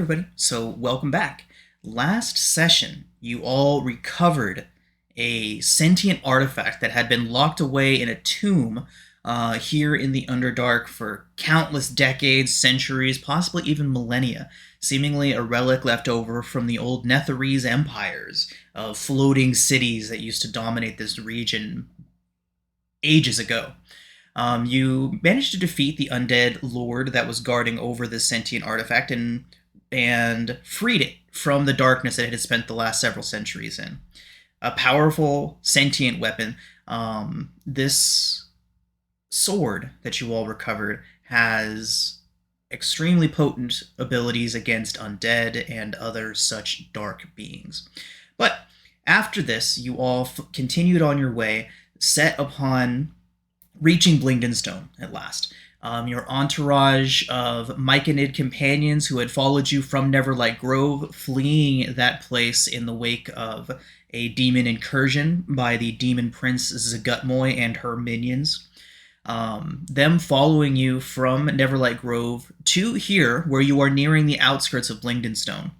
everybody. So, welcome back. Last session, you all recovered a sentient artifact that had been locked away in a tomb here in the Underdark for countless decades, centuries, possibly even millennia. Seemingly a relic left over from the old Netherese empires of floating cities that used to dominate this region ages ago. You managed to defeat the undead lord that was guarding over this sentient artifact and freed it from the darkness that it had spent the last several centuries in. A powerful sentient weapon. This sword that you all recovered has extremely potent abilities against undead and other such dark beings. But after this, you all continued on your way, set upon reaching Blingdenstone at last. Your entourage of Myconid companions who had followed you from Neverlight Grove, fleeing that place in the wake of a demon incursion by the demon prince Zagutmoy and her minions. Them following you from Neverlight Grove to here, where you are nearing the outskirts of Blingdenstone.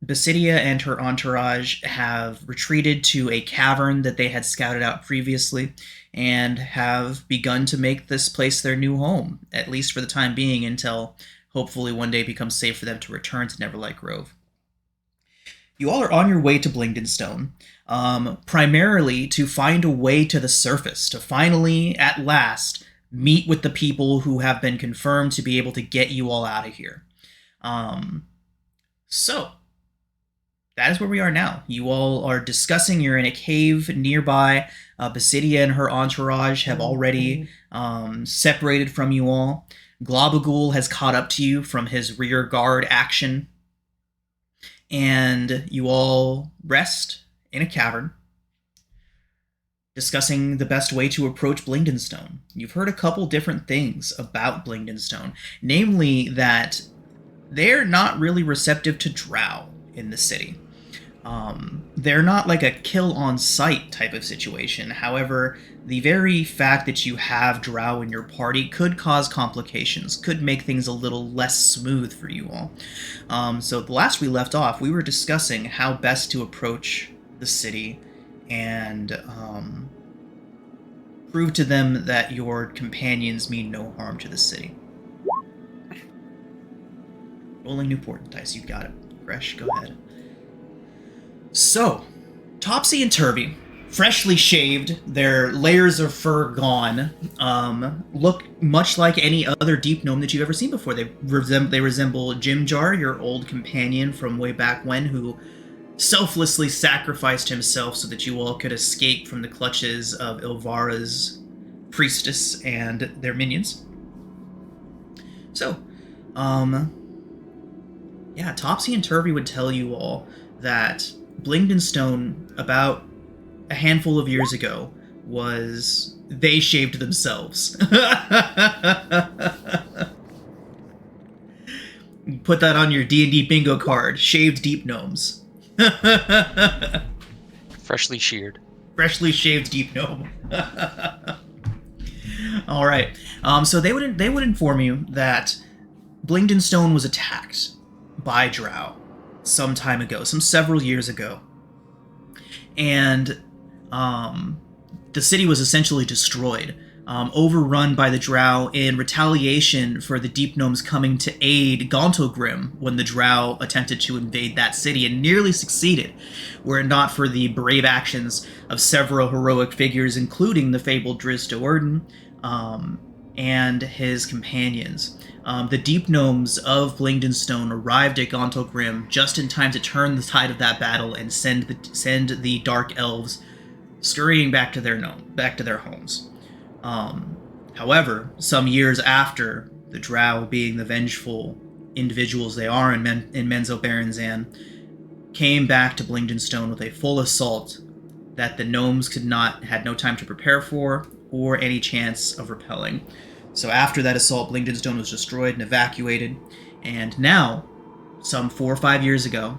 Basidia and her entourage have retreated to a cavern that they had scouted out previously and have begun to make this place their new home, at least for the time being, until hopefully one day it becomes safe for them to return to Neverlight Grove. You all are on your way to Blingdenstone, primarily to find a way to the surface, to finally, at last, meet with the people who have been confirmed to be able to get you all out of here. So, that is where we are now. You all are discussing, you're in a cave nearby. Basidia and her entourage have already separated from you all. Globagul has caught up to you from his rear guard action. And you all rest in a cavern, discussing the best way to approach Blingdenstone. You've heard a couple different things about Blingdenstone, namely that they're not really receptive to drow in the city. They're not like a kill-on-sight type of situation. However, the very fact that you have drow in your party could cause complications, could make things a little less smooth for you all. So the last we left off, we were discussing how best to approach the city and prove to them that your companions mean no harm to the city. Rolling new portent dice, you got it. Fresh, go ahead. So, Topsy and Turvy, freshly shaved, their layers of fur gone, look much like any other deep gnome that you've ever seen before. They resemble Jimjar, your old companion from way back when, who selflessly sacrificed himself so that you all could escape from the clutches of Ilvara's priestess and their minions. So, yeah, Topsy and Turvy would tell you all that Blingdenstone, about a handful of years ago, they shaved themselves. Put that on your D&D bingo card. Shaved deep gnomes. Freshly sheared. Freshly shaved deep gnome. All right. So they would inform you that Blingdenstone was attacked by drow some time ago, several years ago. And the city was essentially destroyed, overrun by the drow in retaliation for the deep gnomes coming to aid Gauntogrim when the drow attempted to invade that city and nearly succeeded, were it not for the brave actions of several heroic figures, including the fabled Driz Do'Urden, and his companions. The deep gnomes of Blingdenstone arrived at Gauntogrim just in time to turn the tide of that battle and send the dark elves scurrying back to their homes. However, some years after, the drow, being the vengeful individuals they are in Menzo Baranzan, came back to Blingdenstone with a full assault that the gnomes had no time to prepare for or any chance of repelling. So after that assault, Blingdenstone was destroyed and evacuated, and now, some 4 or 5 years ago,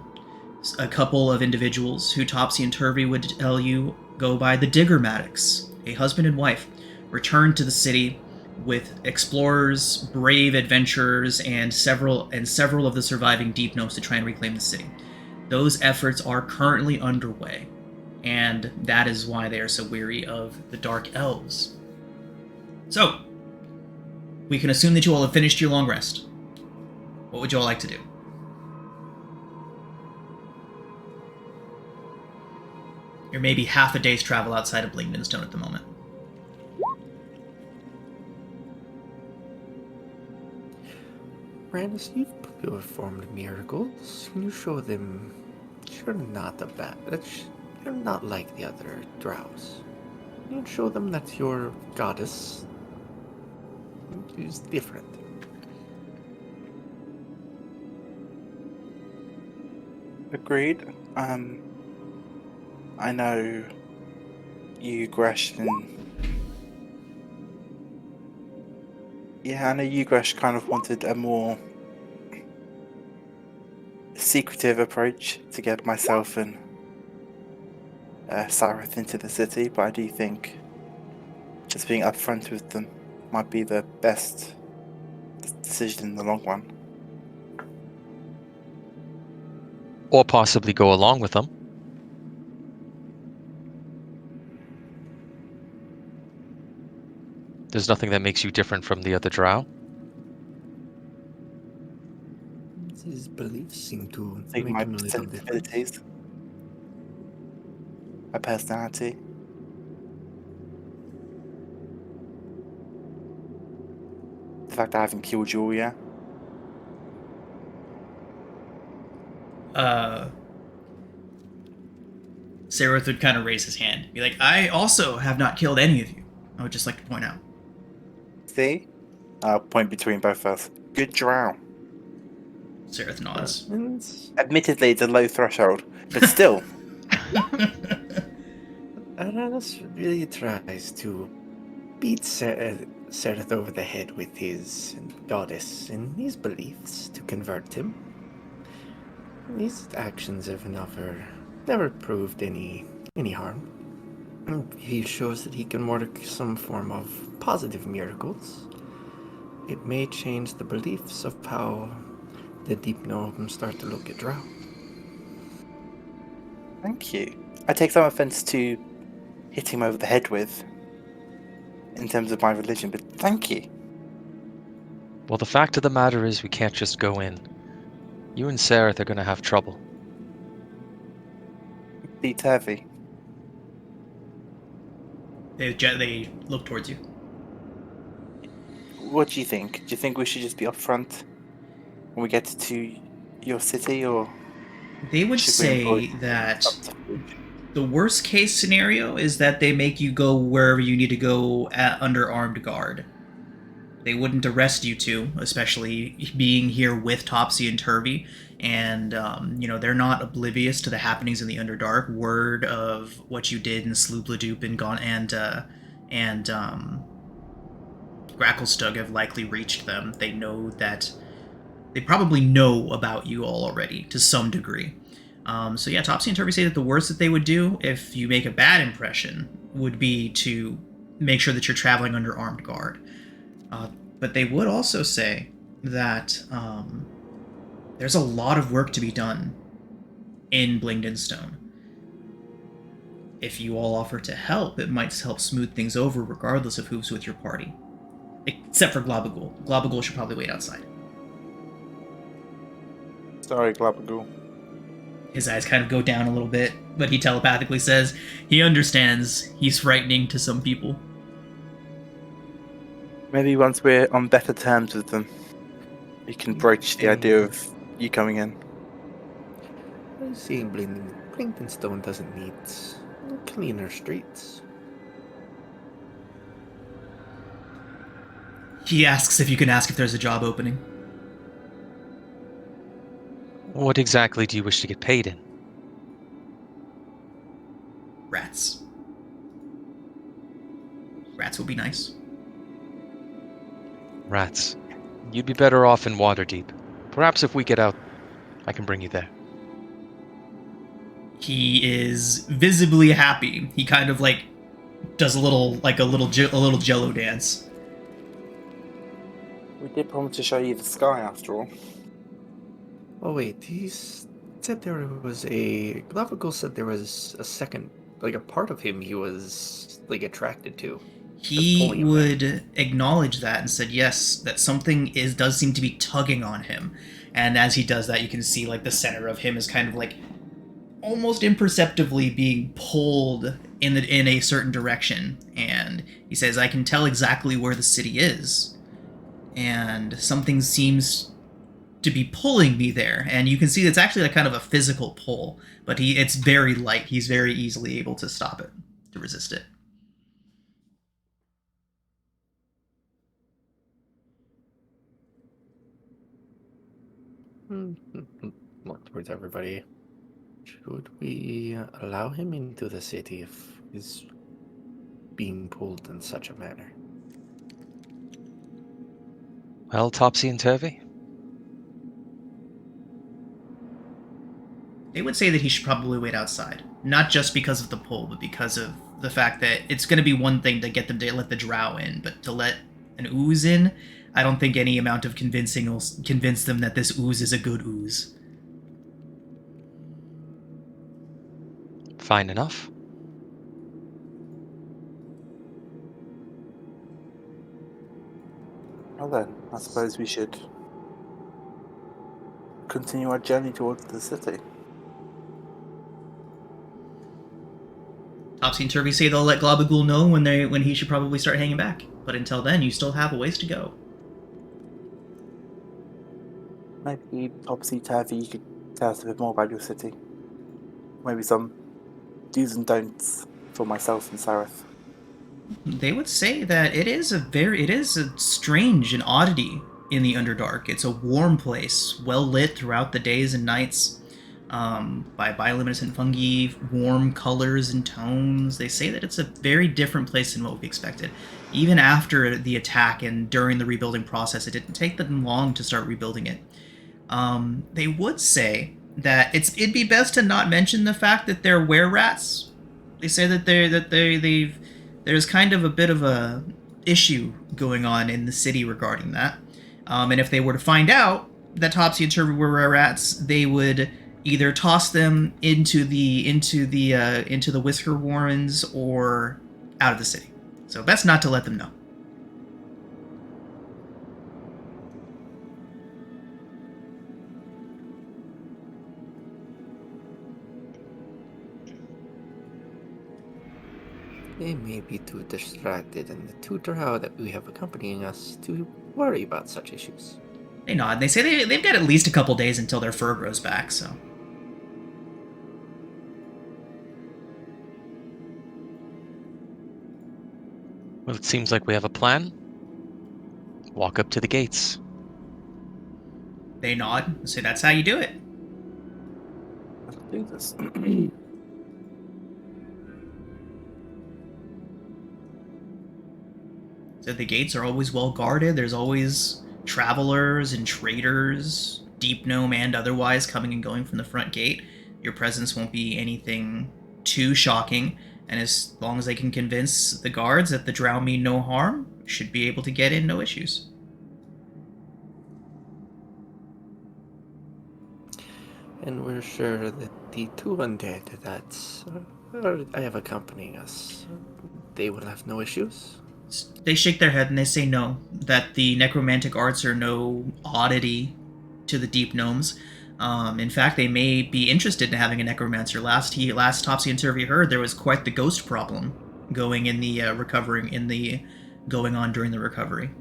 a couple of individuals who Topsy and Turvy would tell you go by the Diggermatics, a husband and wife, returned to the city with explorers, brave adventurers, and several of the surviving deep gnomes to try and reclaim the city. Those efforts are currently underway, and that is why they are so weary of the Dark Elves. So, we can assume that you all have finished your long rest. What would you all like to do? You're maybe half a day's travel outside of Blingdenstone at the moment. Brandis, you've performed miracles. Can you show them you're not you're not like the other drows? Can you show them that your goddess is different? Agreed. I know you, Gresh, and I know you, Gresh, kind of wanted a more secretive approach to get myself and Sareth into the city, but I do think just being upfront with them might be the best decision in the long run. Or possibly go along with them. There's nothing that makes you different from the other drow. His beliefs seem to I think make my him a little different. sensibilities, my personality. The fact I haven't killed you all yet. Sareth would kind of raise his hand, be like, I also have not killed any of you. I would just like to point out. See? I'll point between both of us. Good drow. Sareth nods. Admittedly, it's a low threshold, but still. Aranas really tries to beat Sereth over the head with his goddess and his beliefs to convert him. These actions have never proved any harm. He shows that he can work some form of positive miracles. It may change the beliefs of how the deep gnomes start to look at drow. Thank you. I take some offense to hitting him over the head with, in terms of my religion, but thank you. Well, the fact of the matter is we can't just go in. You and Sareth are going to have trouble. Beat Turvy. They look towards you. What do you think? Do you think we should just be upfront when we get to your city, or They would should we employ say that subterfuge? the worst case scenario is that they make you go wherever you need to go under armed guard. They wouldn't arrest you two, especially being here with Topsy and Turvy, and they're not oblivious to the happenings in the Underdark. Word of what you did in Sloopledoop and Gracklestug have likely reached them. They know that they probably know about you all already to some degree. Topsy and Turvy say that the worst that they would do if you make a bad impression would be to make sure that you're traveling under armed guard. But they would also say that there's a lot of work to be done in Blingdenstone. If you all offer to help, it might help smooth things over regardless of who's with your party. Except for Globagul. Globagul should probably wait outside. Sorry, Globagul. His eyes kind of go down a little bit, but he telepathically says he understands he's frightening to some people. Maybe once we're on better terms with them, we can broach the idea of you coming in. Seeing Blingdenstone doesn't need cleaner streets. He asks if you can ask if there's a job opening. What exactly do you wish to get paid in? Rats. Rats would be nice. Rats. You'd be better off in Waterdeep. Perhaps if we get out, I can bring you there. He is visibly happy. He kind of does a little Jello dance. He promised to show you the sky after all. Oh wait, said there was a Glavical said there was a second, like a part of him he was like attracted to. That's He pulling him there. would acknowledge that and said yes, that something does seem to be tugging on him. And as he does that, you can see like the center of him is kind of like almost imperceptibly being pulled in a certain direction. And he says, "I can tell exactly where the city is, and something seems to be pulling me there." And you can see it's actually like kind of a physical pull, but it's very light. He's very easily able to stop it, to resist it. Look towards everybody. Should we allow him into the city if he's being pulled in such a manner? Well, Topsy and Turvy? They would say that he should probably wait outside. Not just because of the pull, but because of the fact that it's going to be one thing to get them to let the drow in, but to let an ooze in, I don't think any amount of convincing will convince them that this ooze is a good ooze. Fine enough. Well then, I suppose we should continue our journey towards the city. Topsy and Turvy say they'll let Globagul know when he should probably start hanging back. But until then, you still have a ways to go. Maybe Topsy Turvy, you could tell us a bit more about your city. Maybe some do's and don'ts for myself and Sareth. They would say that it is a strange an oddity in the Underdark. It's a warm place, well lit throughout the days and nights, by bioluminescent fungi, warm colors and tones. They say that it's a very different place than what we expected. Even after the attack and during the rebuilding process, it didn't take them long to start rebuilding it. They would say that it'd be best to not mention the fact that they're were-rats. They say that there's kind of a bit of a issue going on in the city regarding that. And if they were to find out that Topsy and Turvy were were-rats, they would either toss them into the Whisker Warrens or out of the city. So best not to let them know. They may be too distracted and too drow that we have accompanying us to worry about such issues. They nod. They say they've got at least a couple days until their fur grows back, so. Well, it seems like we have a plan. Walk up to the gates. They nod and say that's how you do it. Let's do this. So the gates are always well guarded. There's always travelers and traders, deep gnome and otherwise, coming and going from the front gate. Your presence won't be anything too shocking, and as long as they can convince the guards that the drow mean no harm, should be able to get in, no issues. And we're sure that the two undead that I have accompanying us, they will have no issues. They shake their head and they say no, that the necromantic arts are no oddity to the deep gnomes. In fact, they may be interested in having a necromancer. Last Topsy and Turvy heard there was quite the ghost problem going in the going on during the recovery.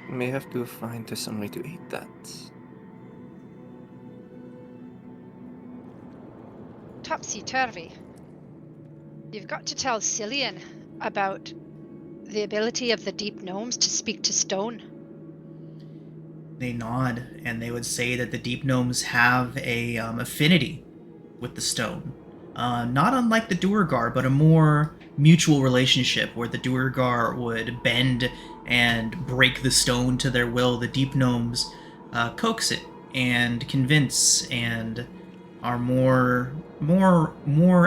May have to find some way to eat that. Topsy-turvy. You've got to tell Cillian about the ability of the deep gnomes to speak to stone. They nod, and they would say that the deep gnomes have a affinity with the stone. Not unlike the Duergar, but a more mutual relationship where the Duergar would bend and break the stone to their will. The deep gnomes coax it and convince and are more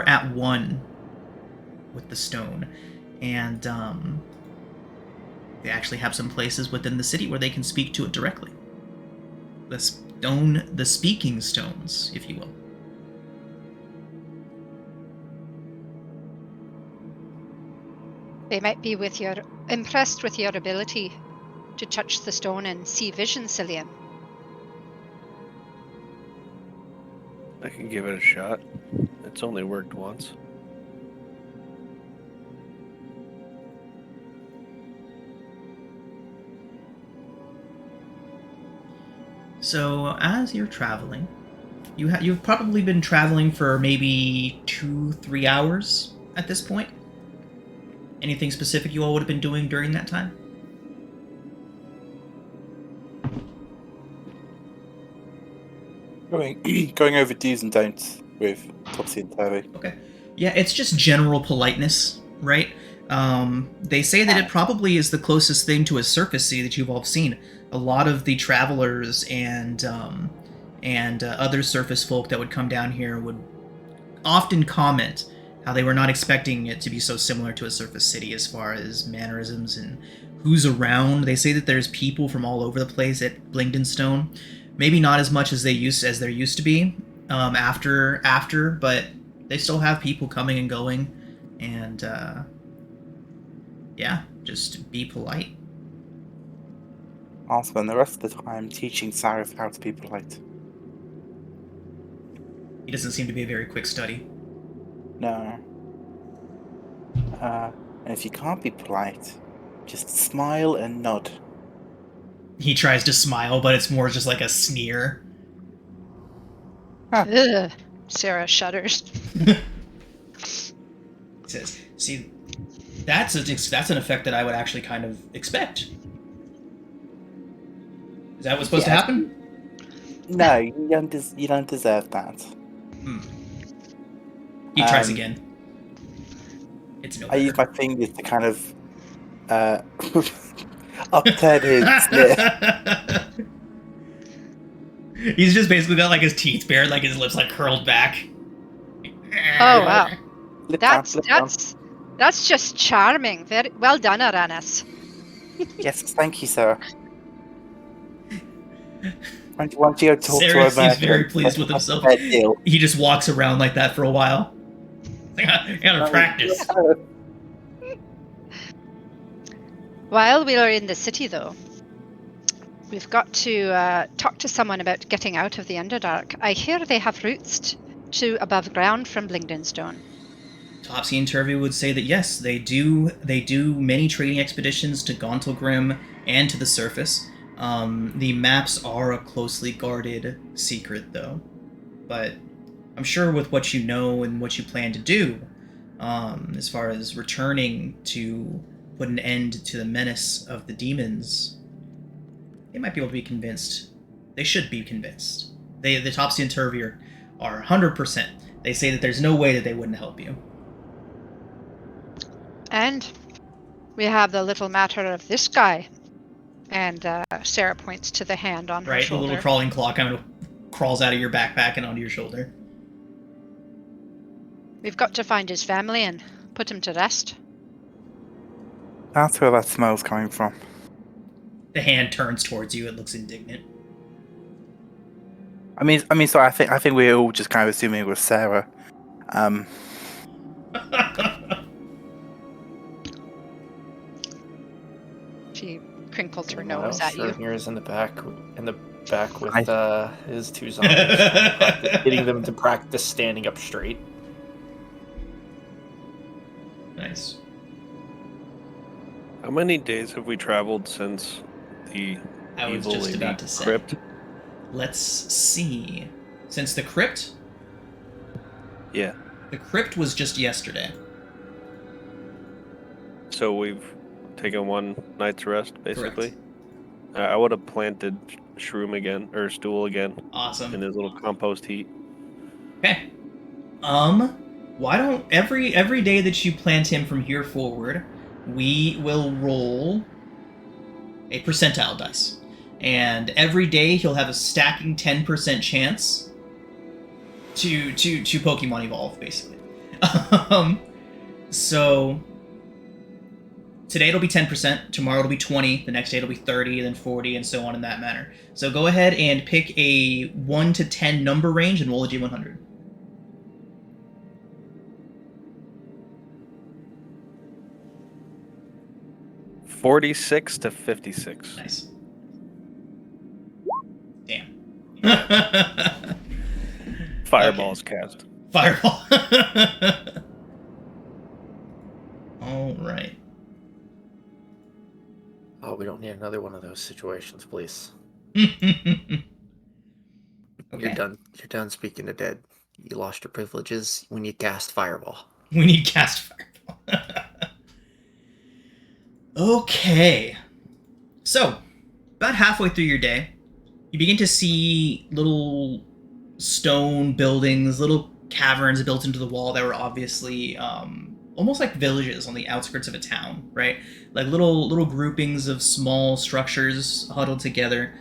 at one with the stone, and they actually have some places within the city where they can speak to it directly. The speaking stones, if you will. They might be impressed with your ability to touch the stone and see vision, Cillian. I can give it a shot. It's only worked once. So as you're traveling, you've probably been traveling for maybe 2-3 hours at this point. Anything specific you all would have been doing during that time? Going over do's and don'ts with Topsy and Turvy. Okay. Yeah, it's just general politeness, right? They say that it probably is the closest thing to a surface sea that you've all seen. A lot of the travelers and other surface folk that would come down here would often comment how they were not expecting it to be so similar to a surface city as far as mannerisms and who's around. They say that there's people from all over the place at Blingdenstone. Maybe not as much as there used to be after, but they still have people coming and going, and yeah, just be polite. I'll spend the rest of the time teaching Sarif how to be polite. He doesn't seem to be a very quick study. No. And if you can't be polite, just smile and nod. He tries to smile, but it's more just like a sneer. Ugh. Sarah shudders. He says, "See, that's an effect that I would actually kind of expect. Is that what's supposed to happen?" No, you don't deserve that. He tries again. It's no I better. use my fingers to kind of upturn his lip. He's just basically got like his teeth bared, like his lips like curled back. Oh wow, Lip down, that's lip down. that's just charming. Very well done, Aranis. Yes, thank you, sir. Why don't you go talk to Sarah a seems very pleased with himself. He just walks around like that for a while. I gotta practice. While we are in the city, though, we've got to talk to someone about getting out of the Underdark. I hear they have routes to above ground from Blingdenstone. Topsy and Turvy would say that yes, they do. They do many trading expeditions to Gauntlgrim and to the surface. The maps are a closely guarded secret, though. But I'm sure with what you know and what you plan to do, as far as returning to put an end to the menace of the demons, they might be able to be convinced. They should be convinced. The Topsy and Turvy are 100%. They say that there's no way that they wouldn't help you. And we have the little matter of this guy. And Sarah points to the hand on her Right, the shoulder. little crawling claw kind of crawls out of your backpack and onto your shoulder. We've got to find his family and put him to rest. That's where that smell's coming from. The hand turns towards you. It looks indignant. I mean, so I think we're all just kind of assuming it was Sarah. She crinkles her Meanwhile, nose at you. Schrodinger's in the back with his two zombies, getting them to practice standing up straight. Nice. How many days have we traveled since the I was evil just lady about to say. crypt? Let's see. Since the crypt? Yeah. The crypt was just yesterday. So we've taken one night's rest, basically. Correct. I would have planted shroom again, or stool again, in Awesome. his little compost heap. Okay. Why don't every day that you plant him from here forward, we will roll a percentile dice. And every day he'll have a stacking 10% chance to Pokemon evolve, basically. So today it'll be 10%, tomorrow it'll be 20, the next day it'll be 30, then 40, and so on in that manner. So go ahead and pick a 1 to 10 number range and roll a G100. $46 to $56. Nice. Damn. Fireball's cast. Fireball. All right. Oh, we don't need another one of those situations, please. Okay. You're done. You're done speaking to dead. You lost your privileges when you cast Fireball. We need cast fireball. Okay. So, about halfway through your day, you begin to see little stone buildings, little caverns built into the wall that were obviously almost like villages on the outskirts of a town, right? Like little groupings of small structures huddled together.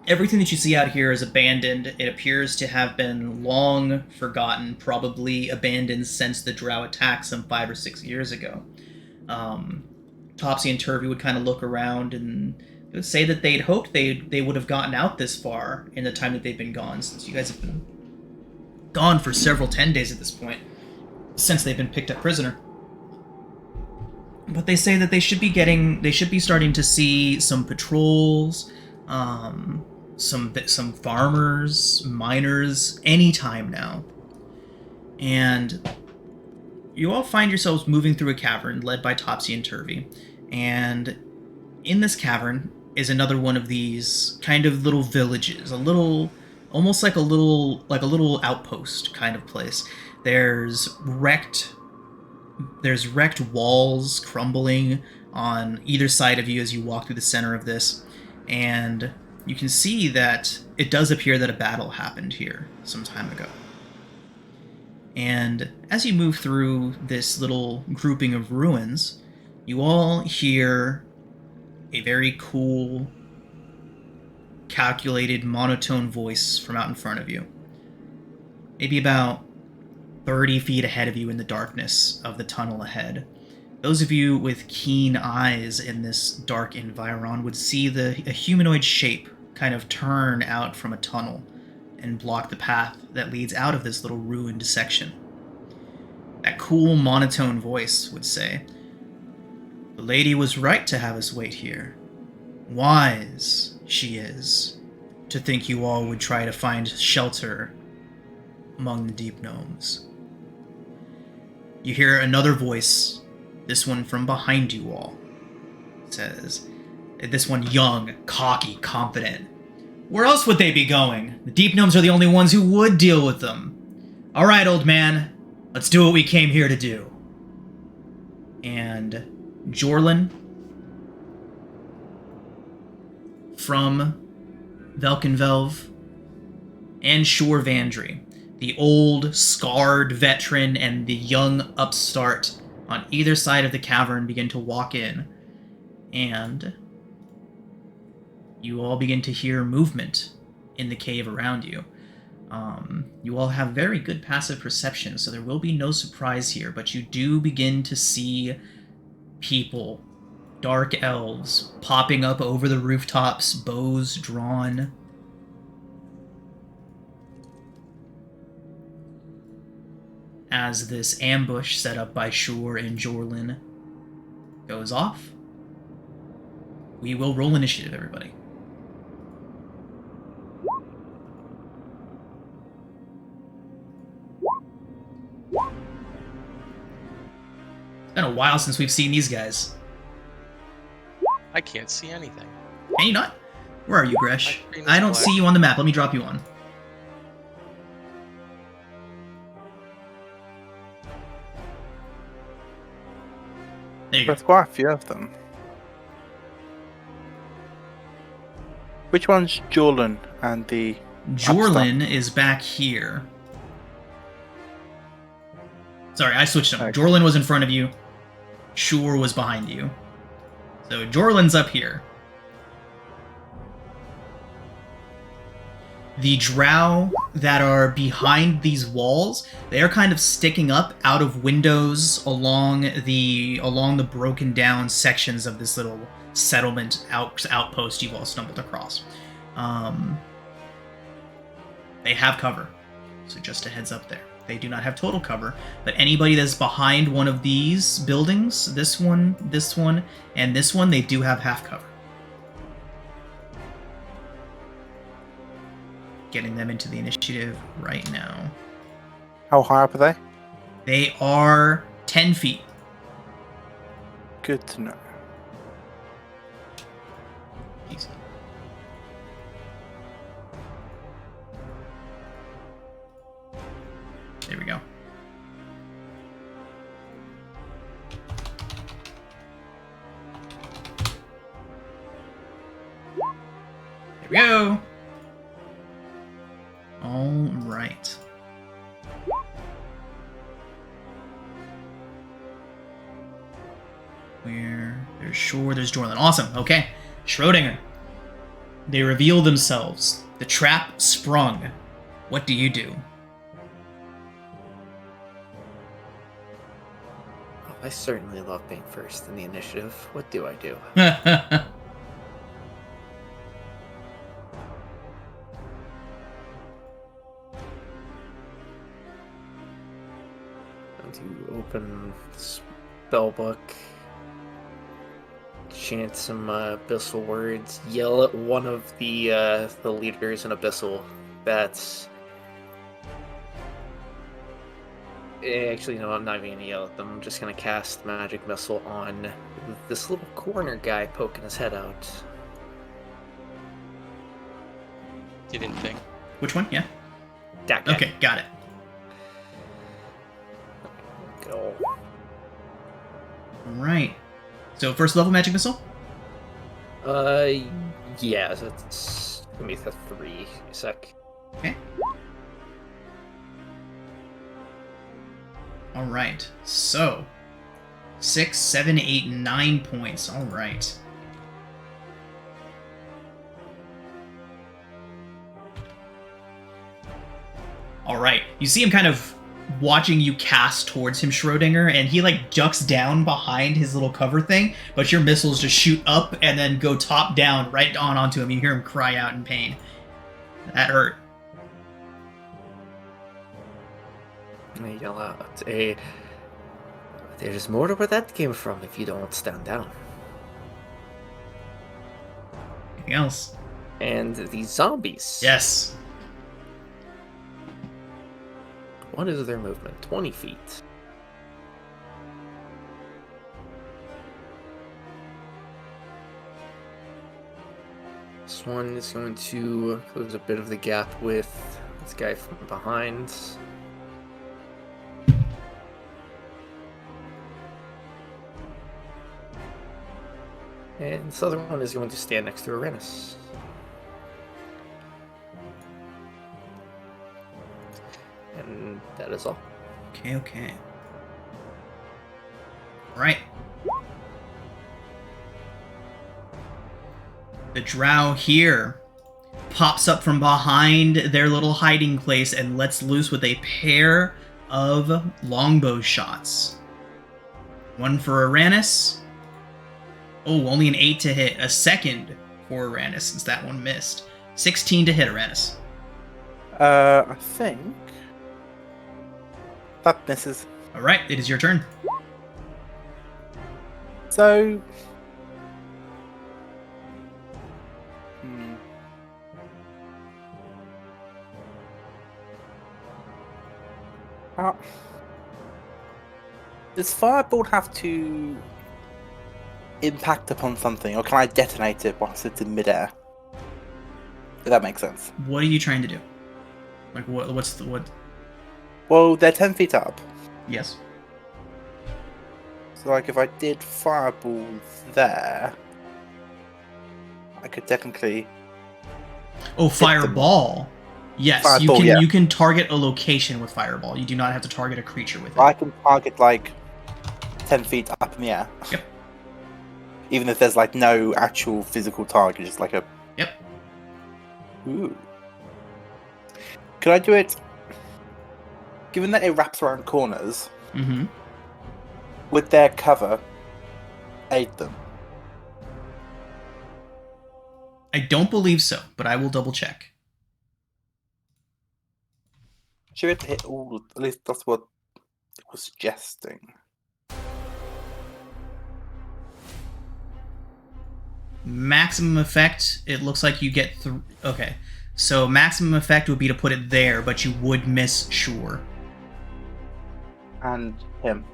Everything that you see out here is abandoned. It appears to have been long forgotten, probably abandoned since the drow attack some 5 or 6 years ago. Topsy and Turvy would kind of look around and they would say that they'd hoped they would have gotten out this far in the time that they've been gone, since you guys have been gone for several 10 days at this point, since they've been picked up prisoner. But they say that they should be starting to see some patrols, some farmers, miners, anytime now. And you all find yourselves moving through a cavern led by Topsy and Turvy. And in this cavern is another one of these kind of little villages, almost like a little outpost kind of place. There's wrecked walls crumbling on either side of you as you walk through the center of this, and you can see that it does appear that a battle happened here some time ago. And as you move through this little grouping of ruins, you all hear a very cool, calculated, monotone voice from out in front of you. Maybe about 30 feet ahead of you in the darkness of the tunnel ahead. Those of you with keen eyes in this dark environ would see a humanoid shape kind of turn out from a tunnel and block the path that leads out of this little ruined section. That cool monotone voice would say, "The lady was right to have us wait here. Wise she is, to think you all would try to find shelter among the deep gnomes." You hear another voice, this one from behind you all, says, this one young, cocky, confident, "Where else would they be going? The deep gnomes are the only ones who would deal with them. All right, old man, let's do what we came here to do." And Jorlin from Velkenvelv and Shor Vandry, the old, scarred veteran and the young upstart on either side of the cavern, begin to walk in, and you all begin to hear movement in the cave around you. You all have very good passive perception, so there will be no surprise here, but you do begin to see people, dark elves, popping up over the rooftops, bows drawn. As this ambush set up by Shor and Jorlin goes off, we will roll initiative, everybody. It's been a while since we've seen these guys. I can't see anything. Can you not? Where are you, Gresh? My screen is I don't black. see you on the map. Let me drop you on. There you go. There's quite a few of them. Which one's Jorlin and the Jorlin is back here. Sorry, I switched them. Okay. Jorlin was in front of you. Shor was behind you. So Jorlin's up here. The drow that are behind these walls, they are kind of sticking up out of windows along the broken down sections of this little settlement outpost you've all stumbled across. They have cover, so just a heads up there. They do not have total cover, but anybody that's behind one of these buildings, this one, and this one, they do have half cover. Getting them into the initiative right now. How high up are they? They are 10 feet. Good to know. Easy. There we go. There we go. All right. There's Shore, there's Jordan. Awesome. Okay. Schrodinger. They reveal themselves. The trap sprung. What do you do? Oh, I certainly love being first in the initiative. What do I do? To open spellbook, chant some abyssal words, yell at one of the leaders in abyssal. That's actually no, I'm not even gonna yell at them. I'm just gonna cast magic missile on this little corner guy poking his head out. You didn't think? Which one? Yeah. That guy. Okay, got it. Go. Alright. So first level magic missile? Yeah, so it's gonna be the 3 sec. Okay. Alright. So 6, 7, 8, 9 points. Alright. Alright. You see him kind of watching you cast towards him, Schrodinger, and he like ducks down behind his little cover thing, but your missiles just shoot up and then go top down right on onto him. You hear him cry out in pain. That hurt. I yell out, there's more to where that came from if you don't stand down. Anything else? And these zombies. Yes. What is their movement? 20 feet. This one is going to close a bit of the gap with this guy from behind. And this other one is going to stand next to Arenas. And that is all. Okay. Right. The drow here pops up from behind their little hiding place and lets loose with a pair of longbow shots. One for Aranis. Oh, only an 8 to hit. A second for Aranis, since that one missed. 16 to hit, Aranis. I think that misses. Alright, it is your turn. So, does Fireball have to impact upon something, or can I detonate it whilst it's in midair? If that makes sense. What are you trying to do? Like, what's the, what? Well, they're 10 feet up. Yes. So, like, if I did Fireball there, I could technically... Oh, Fireball. Yes, Fireball, you can yeah. you can target a location with Fireball. You do not have to target a creature with it. I can target, like, 10 feet up in the air. Yep. Even if there's, like, no actual physical target, just like a... Yep. Ooh. Could I do it? Given that it wraps around corners, Mm-hmm. with their cover, aid them. I don't believe so, but I will double check. Should we have to hit all? At least that's what it was suggesting. Maximum effect, it looks like you get okay. So maximum effect would be to put it there, but you would miss sure. And him.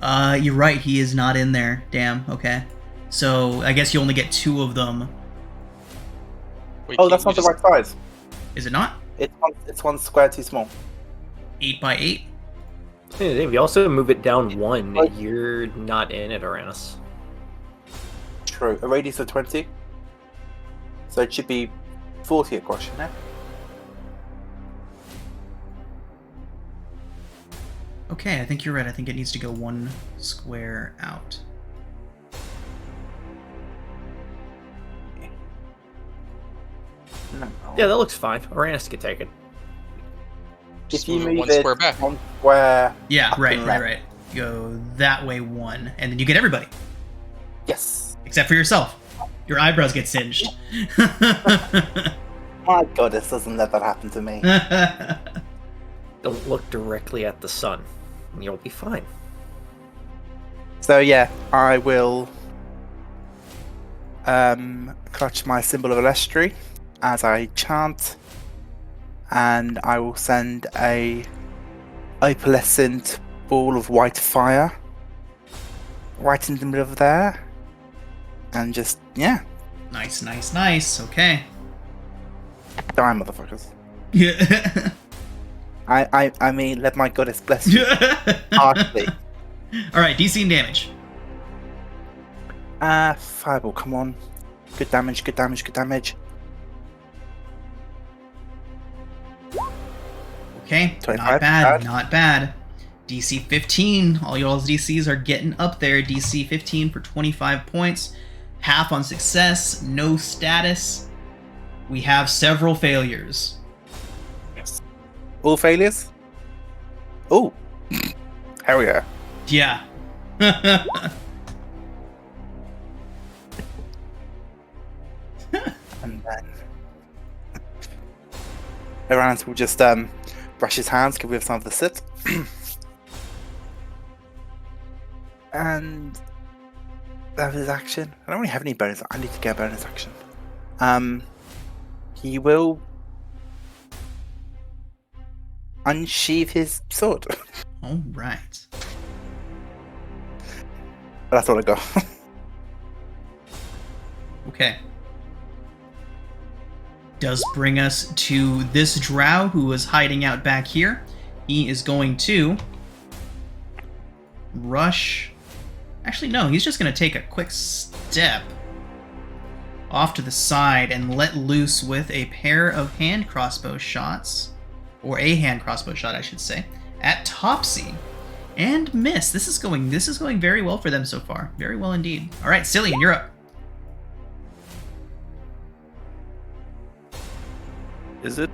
You're right, he is not in there. Damn, okay. So I guess you only get 2 of them. Wait, Oh, that's not the right size. Is it not? It's one square too small. 8 by 8? If you also move it down 1, you're not in it, Uranus. True. A radius of 20. So it should be 40 across, shouldn't it? Okay, I think you're right. I think it needs to go 1 square out. No. Yeah, that looks fine. Uranus can take it. If you move it move one it square back. 1 square. Yeah, up right, and right, left. right. Go that way 1, and then you get everybody. Yes. Except for yourself. Your eyebrows get singed. My goddess doesn't let that happen to me. Don't look directly at the sun, and you'll be fine. So yeah, I will clutch my symbol of Alestri as I chant, and I will send a opalescent ball of white fire right in the middle of there, and just yeah, Nice, nice, nice. Okay. die, motherfuckers. Yeah. I mean, let my goddess bless you harshly. Alright, DC and damage. Fireball, come on. Good damage, good damage, good damage. Okay, 25, not bad, bad. not bad. DC 15. All y'all's DCs are getting up there. DC 15 for 25 points. Half on success, no status. We have several failures. Yes. All failures? Oh. Hell yeah. Yeah. And then Uranus will just brush his hands, give some of the sit. And that was his action. I don't really have any bonus. I need to get a bonus action. He will unsheath his sword. Alright. But that's all I got. Okay. Does bring us to this drow who is hiding out back here. He is going to rush. Actually, no, he's just going to take a quick step off to the side and let loose with a pair of hand crossbow shots, or a hand crossbow shot, I should say, at Topsy, and miss. This is going very well for them so far. Very well indeed. All right, Cillian, you're up. Is it,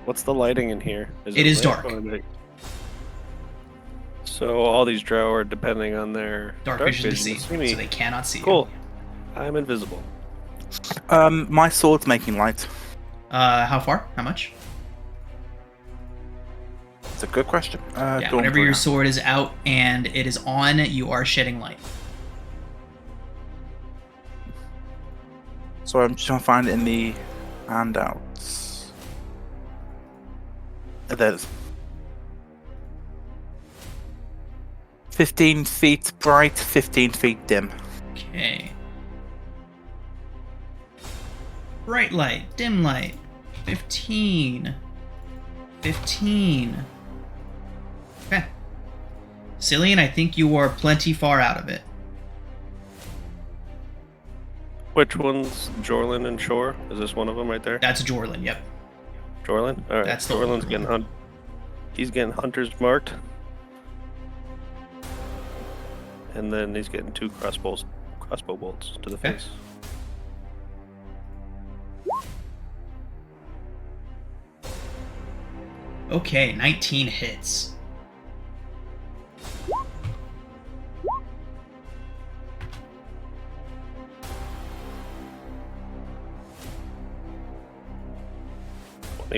what's the lighting in here? It is lit dark. or like- So all these drow are depending on their Dark vision to see, see me. so they cannot see Cool. I'm invisible. My sword's making light. you. How far? How much? It's a good question. Yeah, Dawn whenever your Bringer. sword is out and it is on, you are shedding light. So I'm just trying to find it in the handouts. There it is. 15 feet bright, 15 feet dim. Okay. Bright light, dim light. 15. 15. Okay. Cillian, I think you are plenty far out of it. Which one's Jorlin and Shore? Is this one of them right there? That's Jorlin, yep. Jorlin? Alright, That's the Jorlin's one. getting he's getting hunters marked. And then he's getting 2 crossbow bolts to the Okay. face. Okay, 19 hits.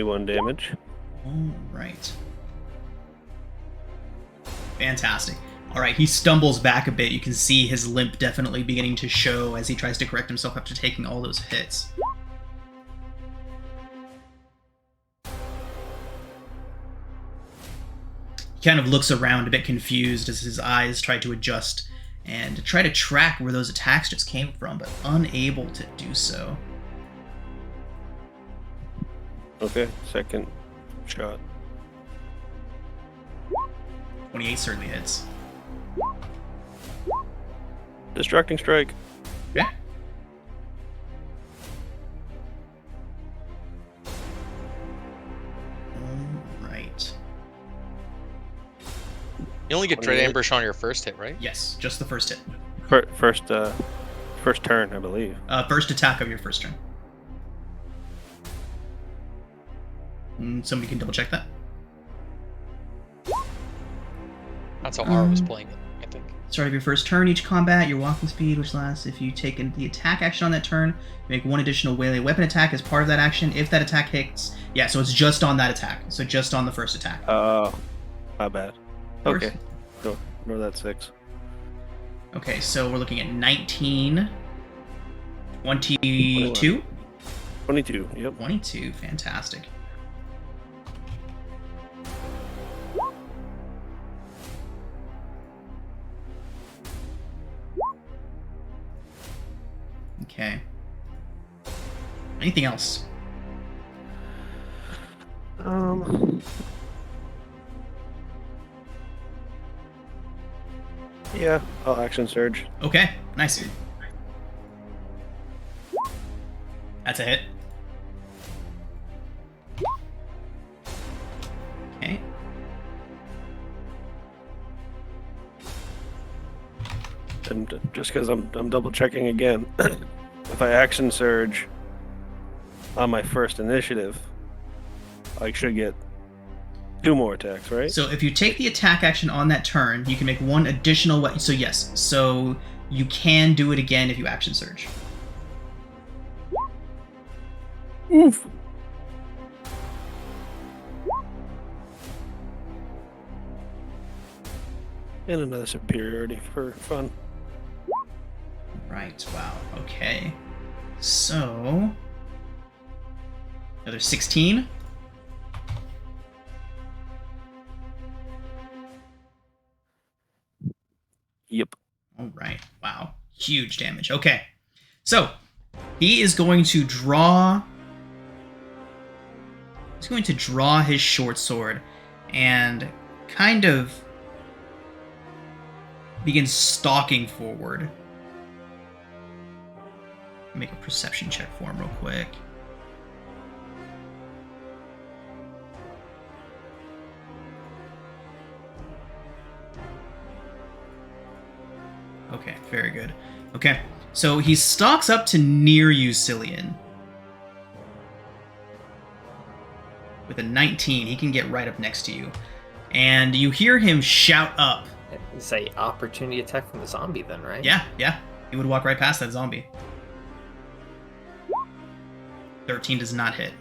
One damage. All right. Fantastic. All right, he stumbles back a bit. You can see his limp definitely beginning to show as he tries to correct himself after taking all those hits. He kind of looks around a bit confused as his eyes try to adjust and try to track where those attacks just came from, but unable to do so. Okay, second shot. 28 certainly hits. Distracting strike. Yeah. All right. You only get Dread 28. Ambush on your first hit, right? Yes, just the first hit. First turn, I believe. First attack of your first turn. Somebody can double check that. That's how Ara was playing it, I think. Start of your first turn, each combat, your walking speed, which lasts if you take the attack action on that turn, you make one additional melee weapon attack as part of that action. If that attack hits, yeah, so it's just on that attack. So just on the first attack. Oh, my bad. First. Okay, go. Ignore that 6. Okay, so we're looking at 19, 22? 22, yep. 22, fantastic. Okay. Anything else? Yeah, I'll action surge. Okay, nice. That's a hit. Okay. And just because I'm double checking again, if I action surge on my first initiative, I should get 2 more attacks, right? So if you take the attack action on that turn, you can make one additional weapon. So yes, so you can do it again if you action surge. Oof. And another superiority for fun. Right, wow, okay. So... another 16. Yep. Alright, wow. Huge damage. Okay. So, he is going to draw... he's going to draw his short sword and kind of begin stalking forward. Make a perception check for him real quick. Okay, very good. Okay, so he stalks up to near you, Cillian. With a 19, he can get right up next to you. And you hear him shout up. It's a opportunity attack from the zombie then, right? Yeah, yeah. He would walk right past that zombie. 13 does not hit.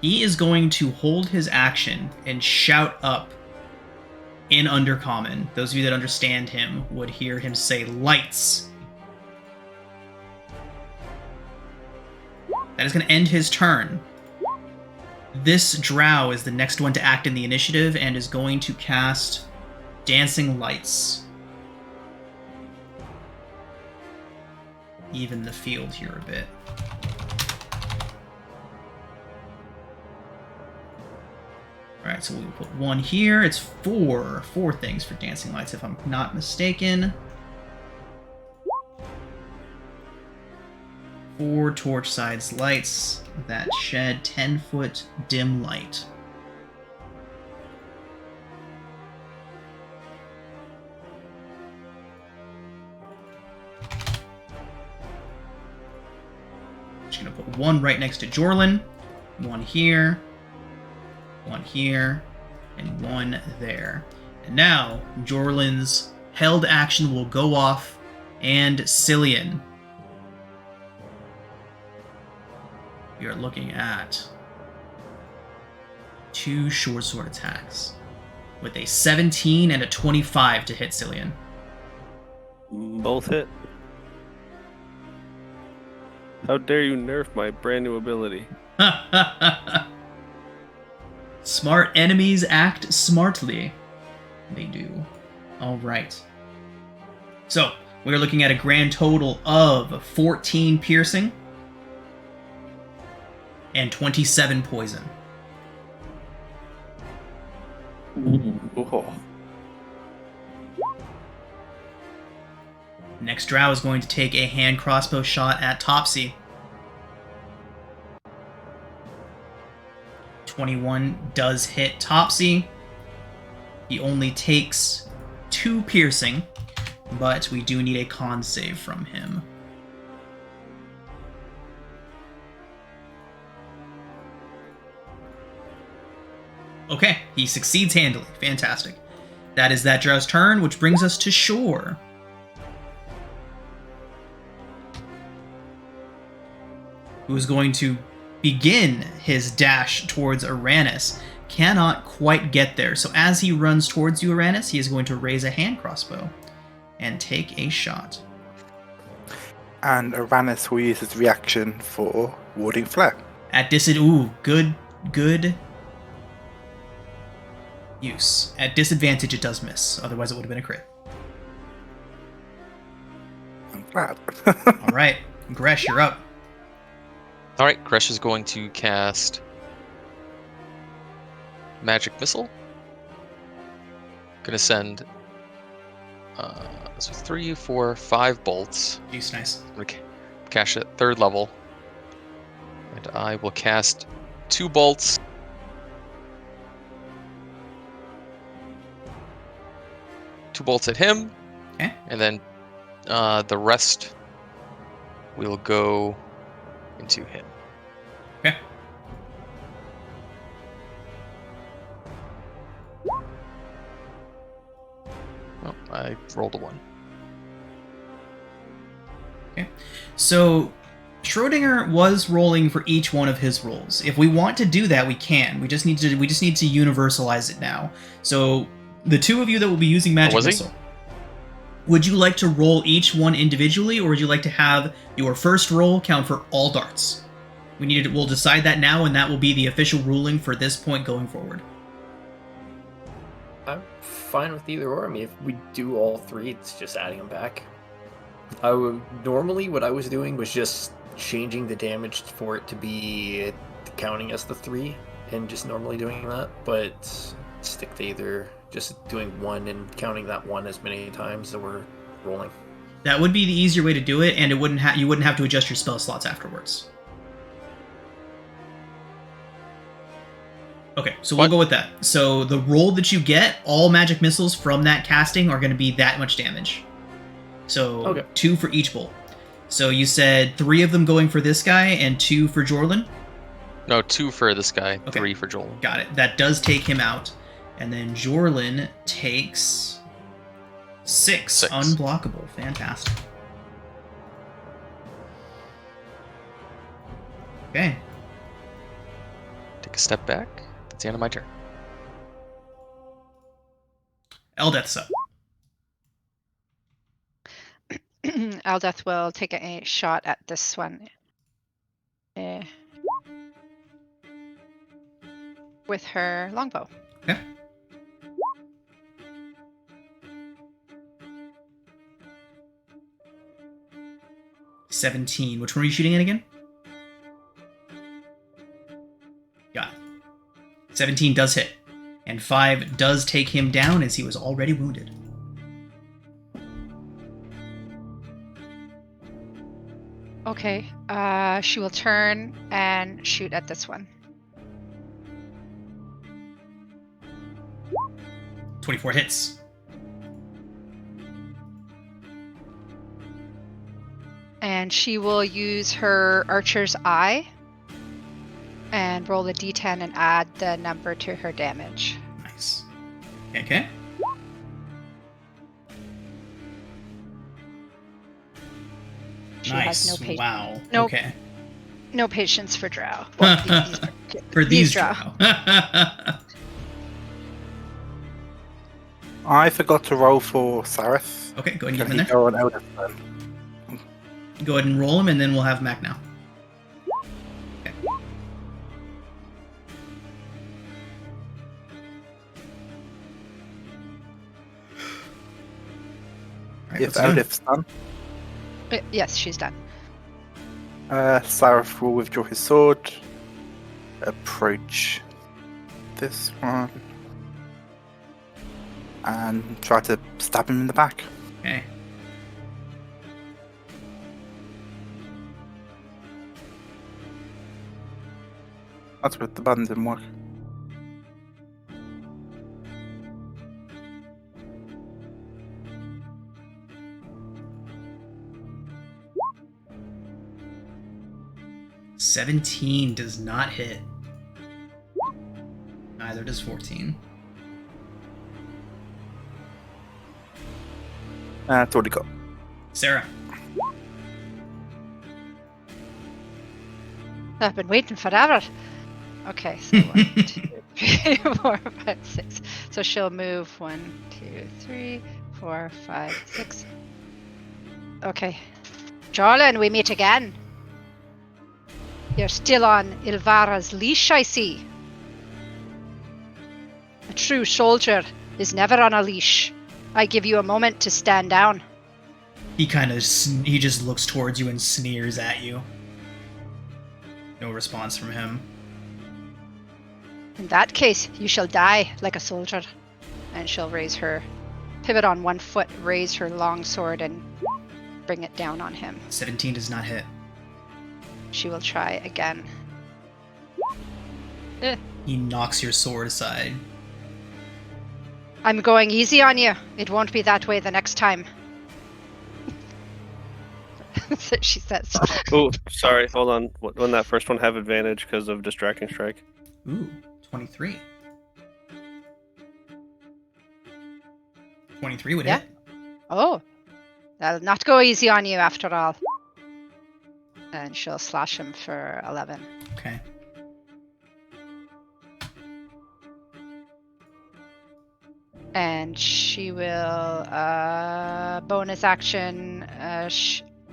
He is going to hold his action and shout up in Undercommon. Those of you that understand him would hear him say, "Lights." That is going to end his turn. This drow is the next one to act in the initiative and is going to cast Dancing Lights. Even the field here a bit. Alright, so we'll put 1 here. It's 4 things for Dancing Lights, if I'm not mistaken. 4 torch sides lights that shed 10-foot dim light. Just gonna put 1 right next to Jorlin, 1 here, One here, and one there. And now, Jorlin's held action will go off, and Cillian. We are looking at 2 short sword attacks with a 17 and a 25 to hit Cillian. Both hit. How dare you nerf my brand new ability? Smart enemies act smartly. They do. All right. So, we're looking at a grand total of 14 piercing and 27 poison. Oh. Next Drow is going to take a hand crossbow shot at Topsy. 21 does hit Topsy. He only takes 2 piercing, but we do need a con save from him. Okay, he succeeds handily. Fantastic. That is that Drow's turn, which brings us to Shore. Who's going to begin his dash towards Uranus. Cannot quite get there, so as he runs towards you, Uranus, he is going to raise a hand crossbow and take a shot. And Uranus will use his reaction for warding flare. At disadvantage, good use. At disadvantage, it does miss. Otherwise, it would have been a crit. I'm glad. All right, Gresh, you're up. All right, Gresh is going to cast Magic Missile. Gonna send so 3, 4, 5 bolts. Jeez, nice. I'm gonna cast it 3rd level, and I will cast 2 bolts. Two bolts at him, Okay. and then the rest will go into him. Okay. Oh, I rolled a 1. Okay. So Schrodinger was rolling for each one of his rolls. If we want to do that, we can. We just need to universalize it now. So the 2 of you that will be using Magic Missile. Would you like to roll each one individually, or would you like to have your first roll count for all darts? We'll decide that now, and that will be the official ruling for this point going forward. I'm fine with either or. I mean, if we do all 3, it's just adding them back. Normally, what I was doing was just changing the damage for it to be counting as the 3, and just normally doing that. But stick to either just doing 1 and counting that 1 as many times that we're rolling. That would be the easier way to do it, and you wouldn't have to adjust your spell slots afterwards. Okay, so we'll go with that. So the roll that you get, all magic missiles from that casting are going to be that much damage. So Okay. 2 for each bolt. So you said 3 of them going for this guy and 2 for Jorlin? No, 2 for this guy, Okay. 3 for Joel. Got it. That does take him out. And then Jorlin takes 6. Unblockable. Fantastic. Okay. Take a step back. That's the end of my turn. Eldeth's up. Eldeth will take a shot at this one. With her longbow. Okay. $17. Which one are you shooting at again? Got it. 17 does hit. And 5 does take him down as he was already wounded. Okay, she will turn and shoot at this one. 24 hits. And she will use her Archer's Eye and and roll a d10 and add the number to her damage. Nice. Okay. She Nice. has no patience. Wow. Nope. Okay. No patience for drow. Well, For these drow. drow. I forgot to roll for Sareth. Okay, go ahead and get Can him he in there. go on Elder then? Go ahead and roll him, and then we'll have Mac now. Okay. Alright, If let's go. Eldith's done, Yes, she's done. Sareth will withdraw his sword, approach this one, and try to stab him in the back. Okay. That's with the button didn't work. $17 does not hit. Neither does 14. That's all he got. Sarah. I've been waiting forever. Okay, so 1, 2, 3, 4, 5, 6. So she'll move 1, 2, 3, 4, 5, 6. Okay. Jarlin, we meet again. You're still on Ilvara's leash, I see. A true soldier is never on a leash. I give you a moment to stand down. He he just looks towards you and sneers at you. No response from him. In that case, you shall die like a soldier. And she'll pivot on one foot, raise her long sword, and bring it down on him. 17 does not hit. She will try again. He knocks your sword aside. I'm going easy on you. It won't be that way the next time. So she says. Oh, sorry. Hold on. Wouldn't that first one have advantage because of distracting strike? Ooh, 23. 23 would Yeah. hit. Oh, I'll not go easy on you after all. And she'll slash him for 11. Okay. And she will bonus action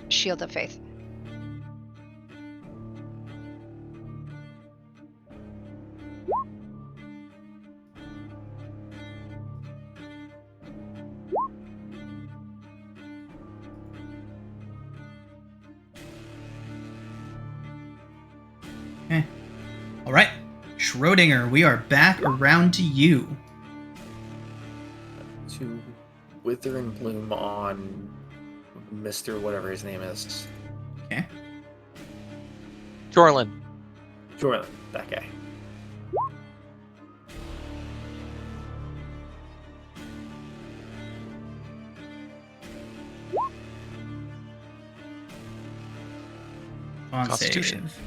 Shield of Faith. Okay. All right. Schrodinger, we are back around to you. To wither and bloom on Mr. whatever his name is. Okay. Jorlin. Jordan, that guy. On Constitution. save.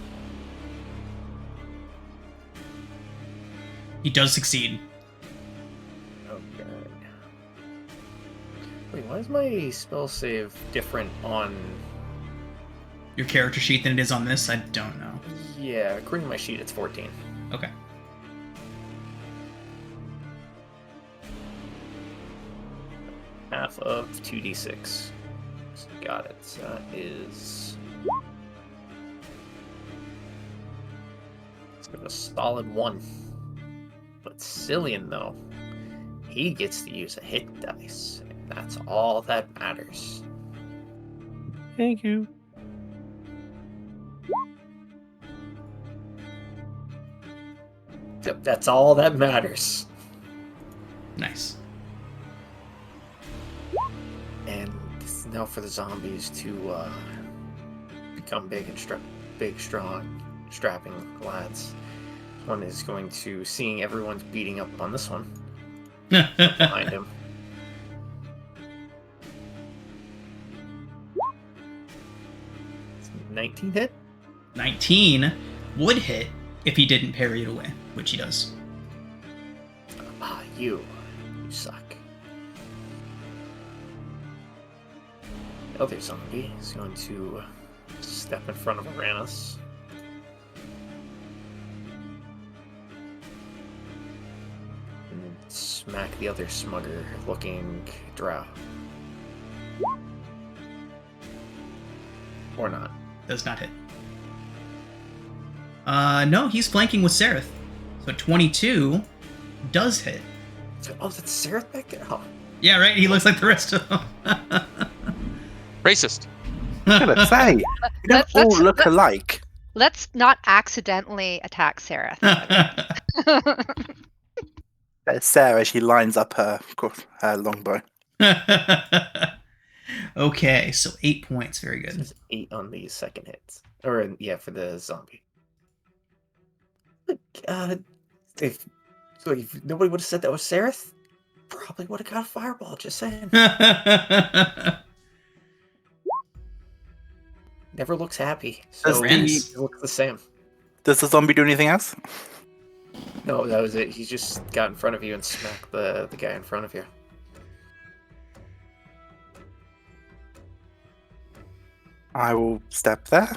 He does succeed. Okay. Wait, why is my spell save different on... Your character sheet than it is on this? I don't know. Yeah, according to my sheet, it's 14. Okay. Half of 2d6. Got it. So that is... It's got a solid 1. But Cillian, though, he gets to use a hit dice. And that's all that matters. Thank you. Yep, that's all that matters. Nice. And this is now for the zombies to become big and big, strong, strapping lads. One is going to, seeing everyone's beating up on this one, behind him. It's 19 hit? 19 would hit. if he didn't parry it away, which he does. Ah, you suck. The other zombie is going to step in front of Uranus. And smack the other smugger-looking drow. Or not. Does not hit. No, he's flanking with Sereth. So 22 does hit. Oh, that's Sereth back there? Oh. Yeah, right? He looks like the rest of them. Racist. I'm gonna say, you don't Let's- all look alike. Let's not accidentally attack Sarah. Sarah, she lines up her longbow. Okay, so 8 points. Very This good. is 8 on the second hits. Or, yeah, for the zombie. If nobody would have said that was Sereth, probably would have got a fireball, just saying. Never looks happy. So Uranus. he looks the same. Does the zombie do anything else? No, that was it. He just got in front of you and smacked the guy in front of you. I will step there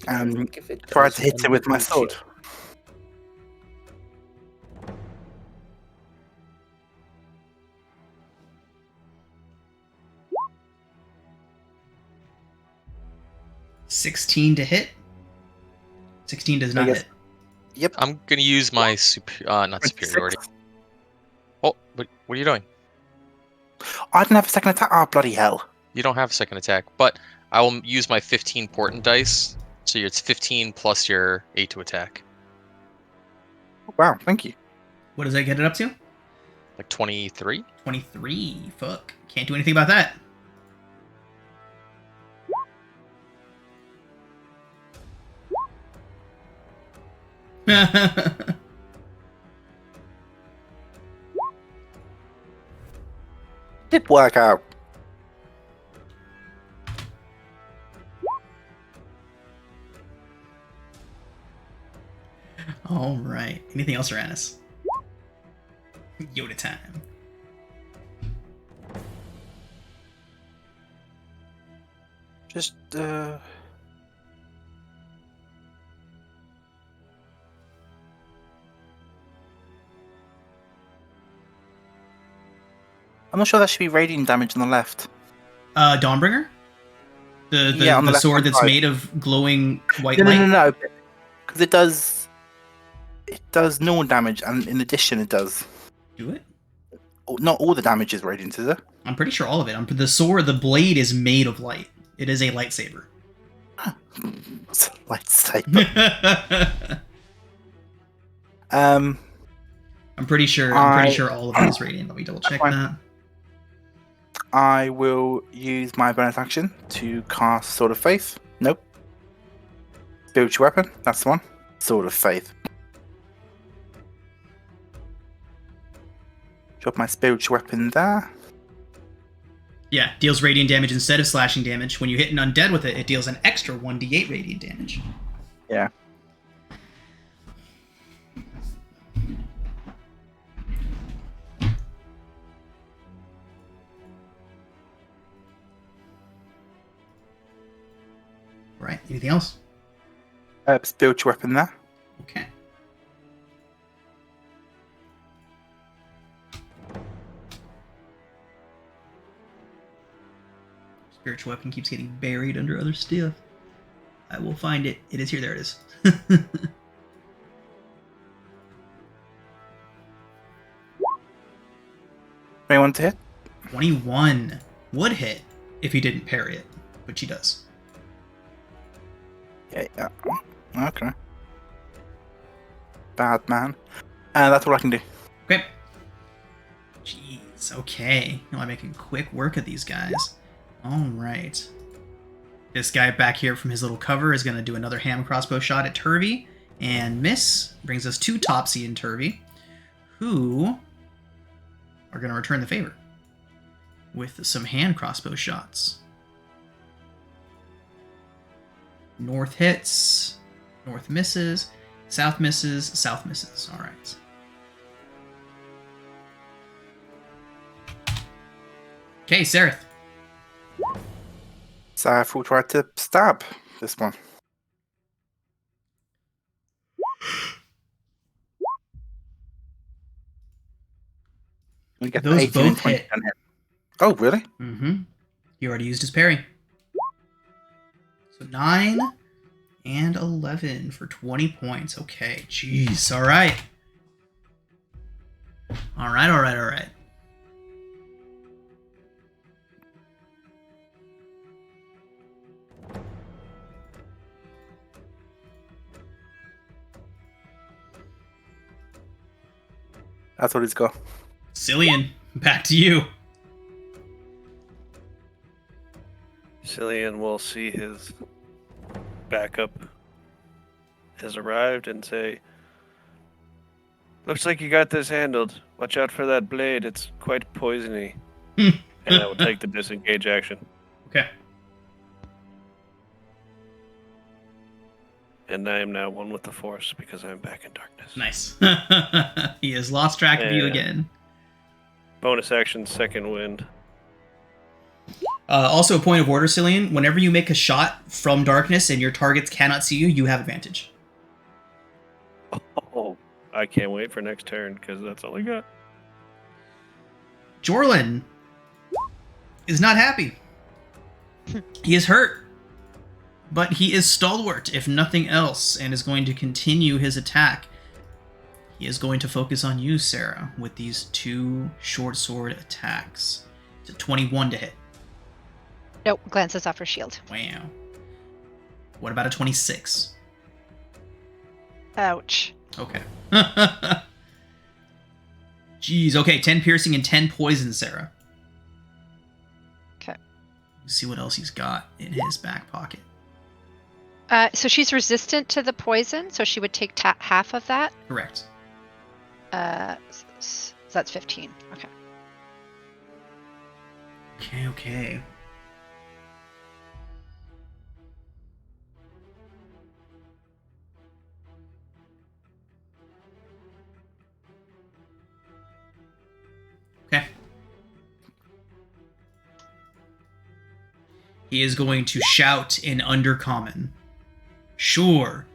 and Think if it try does to hit him with my unleash sword. it. $16 to hit. 16 does not guess- hit. Yep. I'm gonna use my not superiority. Oh, what are you doing? I didn't have a second attack. Oh, bloody hell. You don't have a second attack, but I will use my 15 portent dice. So it's 15 plus your 8 to attack. Wow, thank you. What does that get it up to? Like 23? 23. Fuck. Can't do anything about that. Did work out. All right. Anything else, Uranus? Yoda time. Just, I'm not sure that should be radiant damage on the left. Dawnbringer? The Yeah, on the sword left-hand that's side. made of glowing white No, light? no. Because it does normal damage, and in addition it does... Do it? Not all the damage is radiant, is it? I'm pretty sure all of it. The sword, the blade is made of light. It is a lightsaber. It's a lightsaber. I'm pretty sure all of it is radiant. Let me double check Fine. that. I will use my bonus action to cast Sword of Faith. Nope. Spiritual Weapon, that's the one. Sword of Faith. Drop my spiritual weapon there. Yeah, deals radiant damage instead of slashing damage. When you hit an undead with it, it deals an extra 1d8 radiant damage. Yeah. Right, anything else? Spiritual weapon there. Okay. Spiritual weapon keeps getting buried under other stuff. I will find it. It is here. There it is. 21 to hit. 21 would hit if he didn't parry it, which he does. Yeah. Okay. Bad man. And that's all I can do. Okay. Jeez, okay. Now I'm making quick work of these guys. Alright. This guy back here from his little cover is going to do another ham crossbow shot at Turvy and miss. Brings us to Topsy and Turvy, who are going to return the favor with some hand crossbow shots. North hits. North misses. South misses. South misses. All right. Okay, Sereth. Sareth will try to stab this one. We get Those 18 and both 20 hit. hit. Oh, really? Mm-hmm. He already used his parry. So 9 and 11 for 20 points. Okay, jeez. All right. All right. That's what he's got. Cillian, back to you. Cillian will see his backup has arrived and say, "Looks like you got this handled. Watch out for that blade. It's quite poisony." And I will take the disengage action. Okay. And I am now one with the Force because I am back in darkness. Nice. He has lost track of you Yeah. again. Bonus action, second wind. Also, a point of order, Cillian. Whenever you make a shot from darkness and your targets cannot see you, you have advantage. Oh, I can't wait for next turn because that's all I got. Jorlin is not happy. He is hurt, but he is stalwart, if nothing else, and is going to continue his attack. He is going to focus on you, Sarah, with these 2 short sword attacks. It's a 21 to hit. Nope, glances off her shield. Wow. What about a 26? Ouch. Okay. Jeez, okay, 10 piercing and 10 poison, Sarah. Okay. Let's see what else he's got in his back pocket. So she's resistant to the poison, so she would take half of that. Correct. So that's 15. Okay. Okay. Okay. He is going to shout in Undercommon. Sure.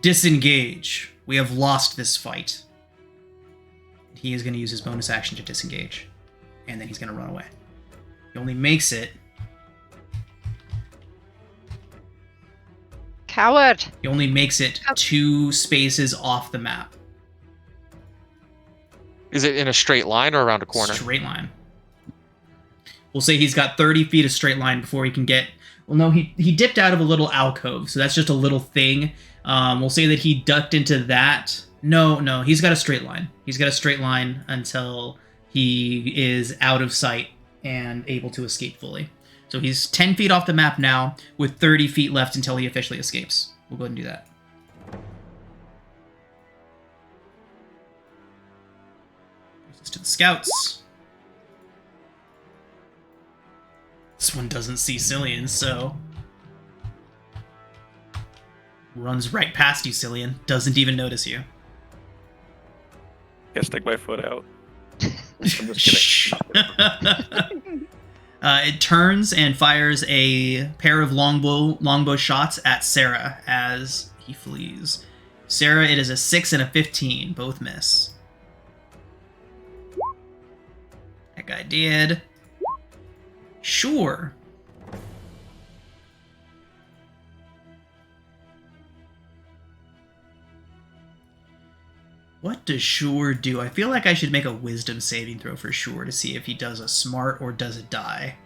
Disengage. We have lost this fight. He is going to use his bonus action to disengage. And then he's going to run away. He only makes it... Coward! He only makes it 2 spaces off the map. Is it in a straight line or around a corner? Straight line. We'll say he's got 30 feet of straight line before he can get... Well, no, he dipped out of a little alcove, so that's just a little thing. We'll say that he ducked into that. No, he's got a straight line. He's got a straight line until he is out of sight and able to escape fully. So he's 10 feet off the map now, with 30 feet left until he officially escapes. We'll go ahead and do that. This to the scouts. This one doesn't see Cillian, so... Runs right past you, Cillian. Doesn't even notice you. Yeah, stick my foot out. I'm just kidding. It turns and fires a pair of longbow shots at Sarah as he flees. Sarah, it is a 6 and a 15. Both miss. That guy did. Sure. What does Sure do? I feel like I should make a wisdom saving throw for Sure to see if he does a smart or does it die.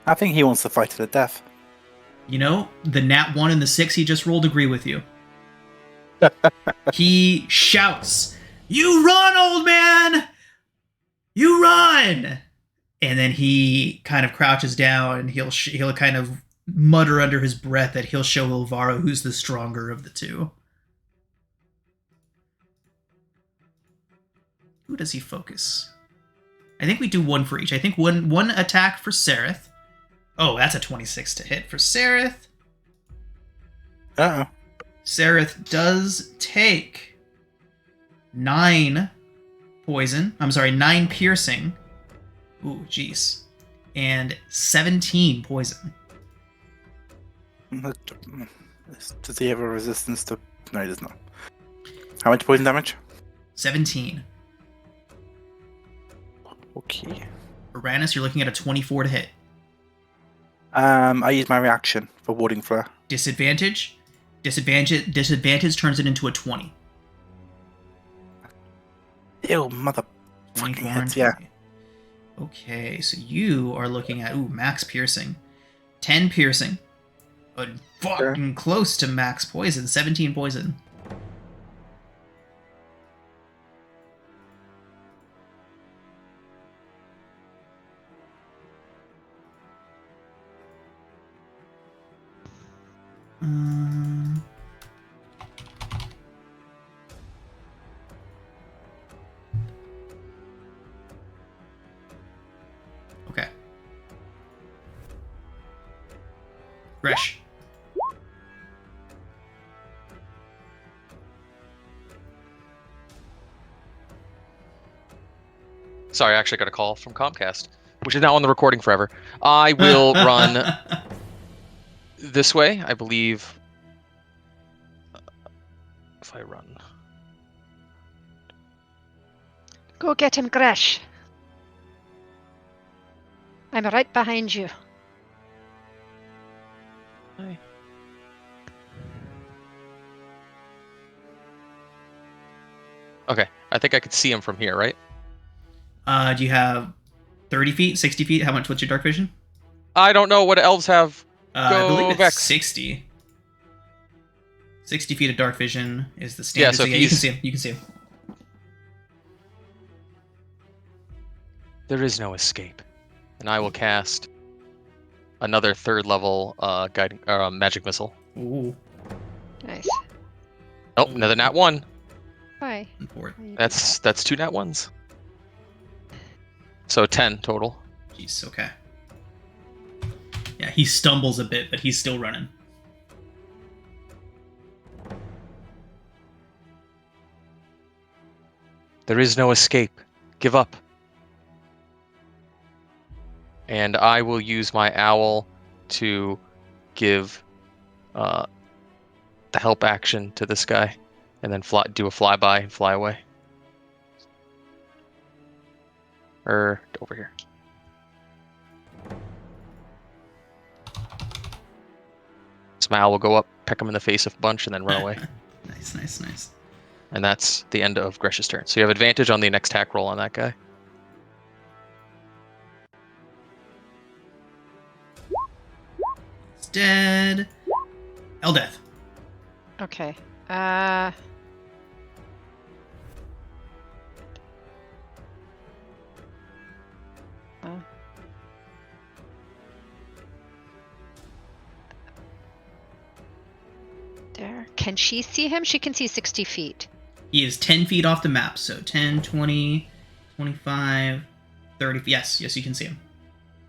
I think he wants to fight to the death. You know, the nat 1 and the 6 he just rolled agree with you. He shouts, "You run, old man! You run!" And then he kind of crouches down and he'll kind of mutter under his breath that he'll show Ilvaro who's the stronger of the two. Who does he focus? I think we do one for each. I think one attack for Sareth. Oh, that's a 26 to hit for Sareth. Uh-oh. Sereth does take 9 poison. I'm sorry, 9 piercing. Ooh, jeez. And 17 poison. Does he have a resistance to... No, he does not. How much poison damage? 17. Okay. Uranus, you're looking at a 24 to hit. I use my reaction for warding flare. Disadvantage. Disadvantage turns it into a 20. Ew, mother... 24 hits, and yeah. 20. Okay, so you are looking at max piercing. 10 piercing. But fucking close to max poison. 17 poison. Okay. Gresh. Sorry, I actually got a call from Comcast, which is now on the recording forever. I will run this way, I believe. If I run. Go get him, Gresh. I'm right behind you. Hi. Okay, I think I could see him from here, right? Do you have 30 feet, 60 feet? What's your dark vision? I don't know what elves have. I believe it's Vex. 60. 60 feet of dark vision is the standard. Yeah, so if you can he's- see him. You can see him. There is no escape. And I will cast another 3rd level guiding magic missile. Ooh, Nice. Oh, another nat 1. Bye. important. That's 2 nat 1s. So 10 total. Jeez, okay. Yeah, he stumbles a bit, but he's still running. There is no escape. Give up. And I will use my owl to give the help action to this guy, and then do a flyby and fly away. Over here. So my owl will go up, peck him in the face a bunch, and then run away. Nice, nice, nice. And that's the end of Gresh's turn. So you have advantage on the next attack roll on that guy. It's dead. Eldeth. Okay. There. Can she see him? She can see 60 feet. He is 10 feet off the map, so 10, 20, 25, 30. Yes, you can see him.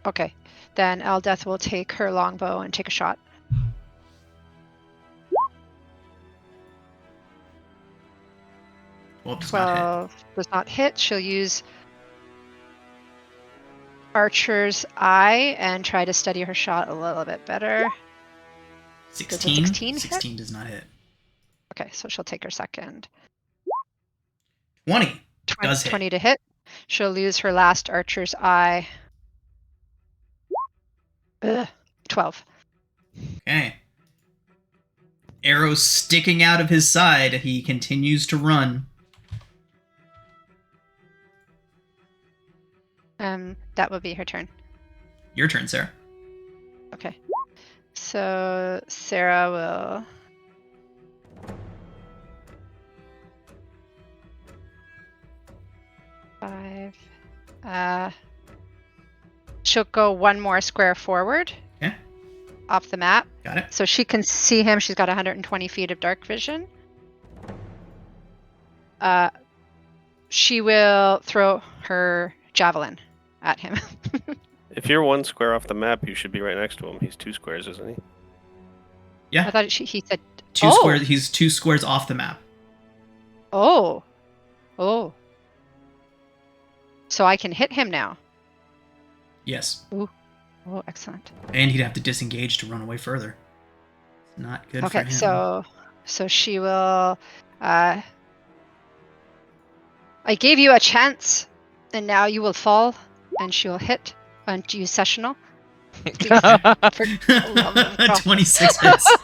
Okay. Then Eldeth will take her longbow and take a shot. Well, does not hit. 12 does not hit. She'll use Archer's Eye and try to steady her shot a little bit better. 16? 16 hit? 16 does not hit. Okay, so she'll take her second. 20 does hit. 20 to hit. She'll use her last Archer's Eye. 12. Okay. Arrows sticking out of his side. He continues to run. That will be her turn. Your turn, Sarah. Okay. So Sarah will 5. She'll go one more square forward. Okay. Off the map. Got it. So she can see him. She's got 120 feet of dark vision. She will throw her javelin at him. If you're 1 square off the map, you should be right next to him. He's 2 squares, isn't he? Yeah. I thought he said Two squares. He's 2 squares off the map. Oh. So I can hit him now. Yes. Ooh. Oh, excellent. And he'd have to disengage to run away further. Not good for him. Okay, so she will. I gave you a chance, and now you will fall, and she will hit and use sessional. Please, for the love of God. 26 hits.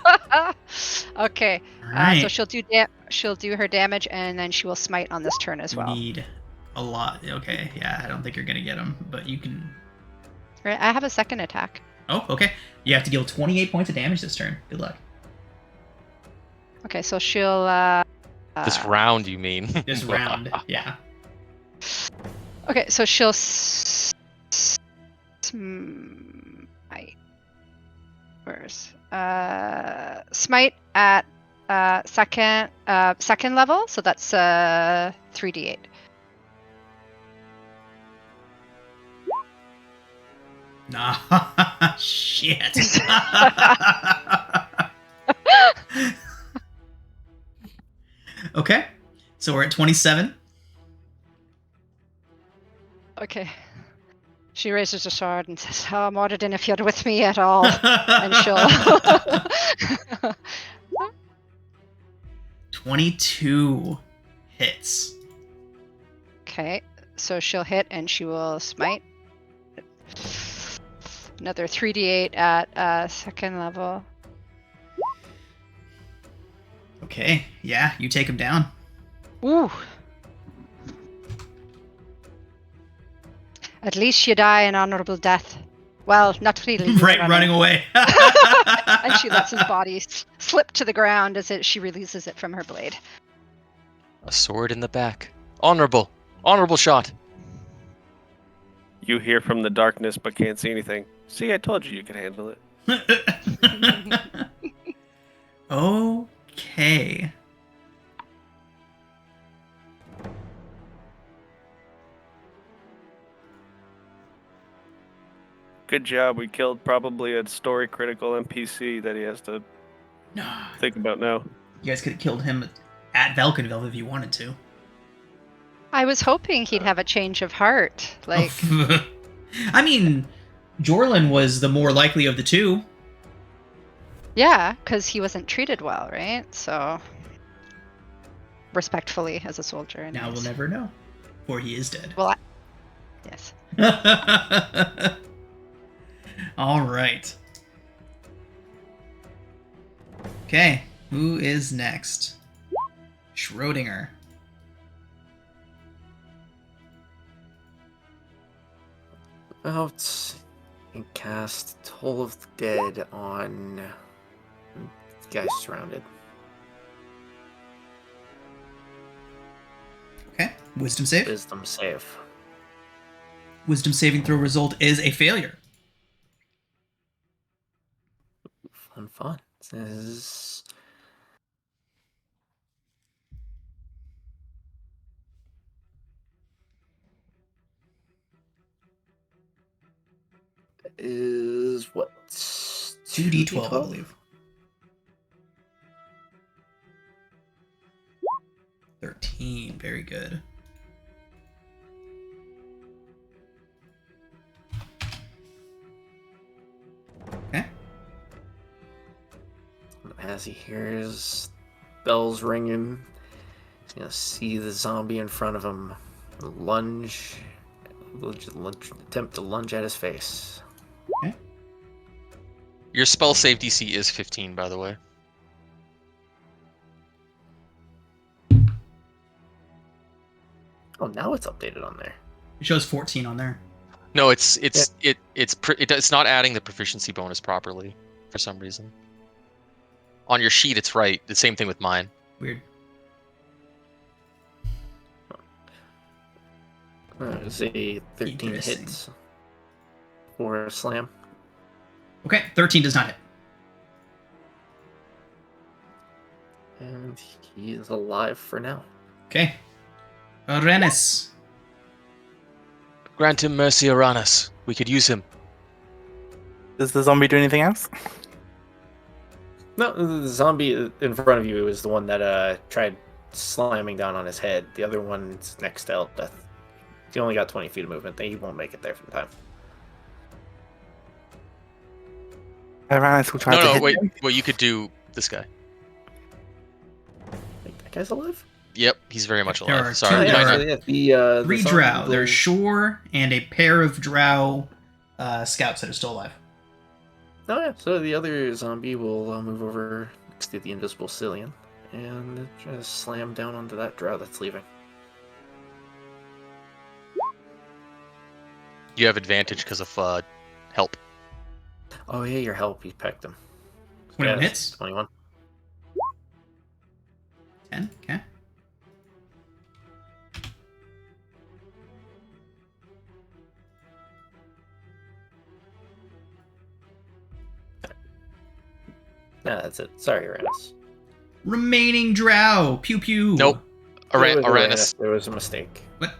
Okay. All right. So she'll do her damage, and then she will smite on this turn as You well. need a lot. Okay, yeah, I don't think you're gonna get him, but you can. Right, I have a second attack. Oh, okay. You have to deal 28 points of damage this turn. Good luck. Okay, so she'll. This round, you mean? This round, yeah. Okay, so she'll smite at second level, so that's 3d8. Nah, shit. Okay, so we're at 27. Okay. She raises her sword and says, "Oh, Mord didn't interfere with me at all." And she'll 22 hits. Okay, so she'll hit and she will smite. Another 3d8 at second level. Okay, yeah, you take him down. Ooh. At least you die an honorable death. Well, not really. Right, running away. And she lets his body slip to the ground as she releases it from her blade. A sword in the back. Honorable shot. You hear from the darkness but can't see anything. See, I told you could handle it. Okay. Good job. We killed probably a story critical NPC that he has to think about now. You guys could have killed him at Valkenville if you wanted to. I was hoping he'd have a change of heart. Like, I mean, Jorlin was the more likely of the two. yeah, because he wasn't treated well, right? So, respectfully as a soldier. Anyways. Now we'll never know, for he is dead. Well, yes. All right. Okay, who is next? Schrodinger. Out and cast Toll of the Dead on the guys surrounded. Okay, wisdom save. Wisdom save. Wisdom saving throw result is a failure. Fun. This is what? 2d12, I believe. 13, very good. Okay. As he hears bells ringing, he's gonna see the zombie in front of him attempt to lunge at his face. Okay. Your spell save DC is 15, by the way. Oh, now it's updated on there. It shows 14 on there. No, it's not adding the proficiency bonus properly for some reason. On your sheet, it's right. The same thing with mine. Weird. It's a 13 Interesting. hits for a slam. Okay, 13 does not hit. And he is alive for now. Okay. Renis. Grant him mercy, Uranus. We could use him. Does the zombie do anything else? No, the zombie in front of you is the one that tried slamming down on his head. The other one's next to Eldeth. He only got 20 feet of movement. He won't make it there for time. Aranis will try to No, hit wait. him. Well, you could do this guy. That guy's alive? Yep, he's very much There are alive. Sorry, two- you might there not- are the Three zombie drow. will- There's Shore and a pair of drow scouts that are still alive. Oh yeah, so the other zombie will move over next to the invisible Cillian and just slam down onto that drow that's leaving. You have advantage because of help. Oh yeah, your help, you pecked him. 21 Yeah, hits. 21. 10. Okay. Yeah, that's it. Sorry, Uranus. Remaining drow. Pew pew. Nope. It was Uranus. There was a mistake. What?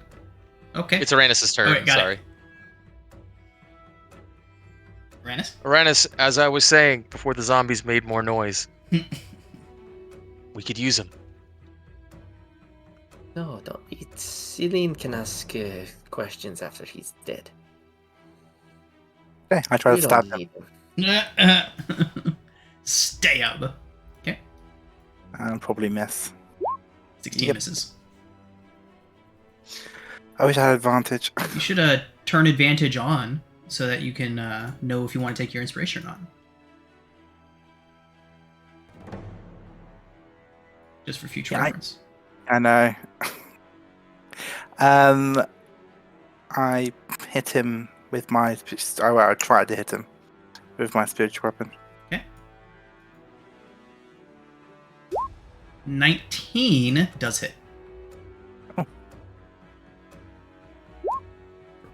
Okay. It's Uranus' turn. Okay, got it. Sorry. Uranus? Uranus, as I was saying before the zombies made more noise, we could use him. No, don't. Cillian can ask questions after he's dead. Okay, I try to We stab don't him. need him. Stab. And probably miss. 16 Yep. misses. I wish I had advantage. You should turn advantage on so that you can know if you want to take your inspiration or not. Just for future Yeah, reference. I know. I hit him with my. I tried to hit him with my spiritual weapon. 19 does hit. Oh.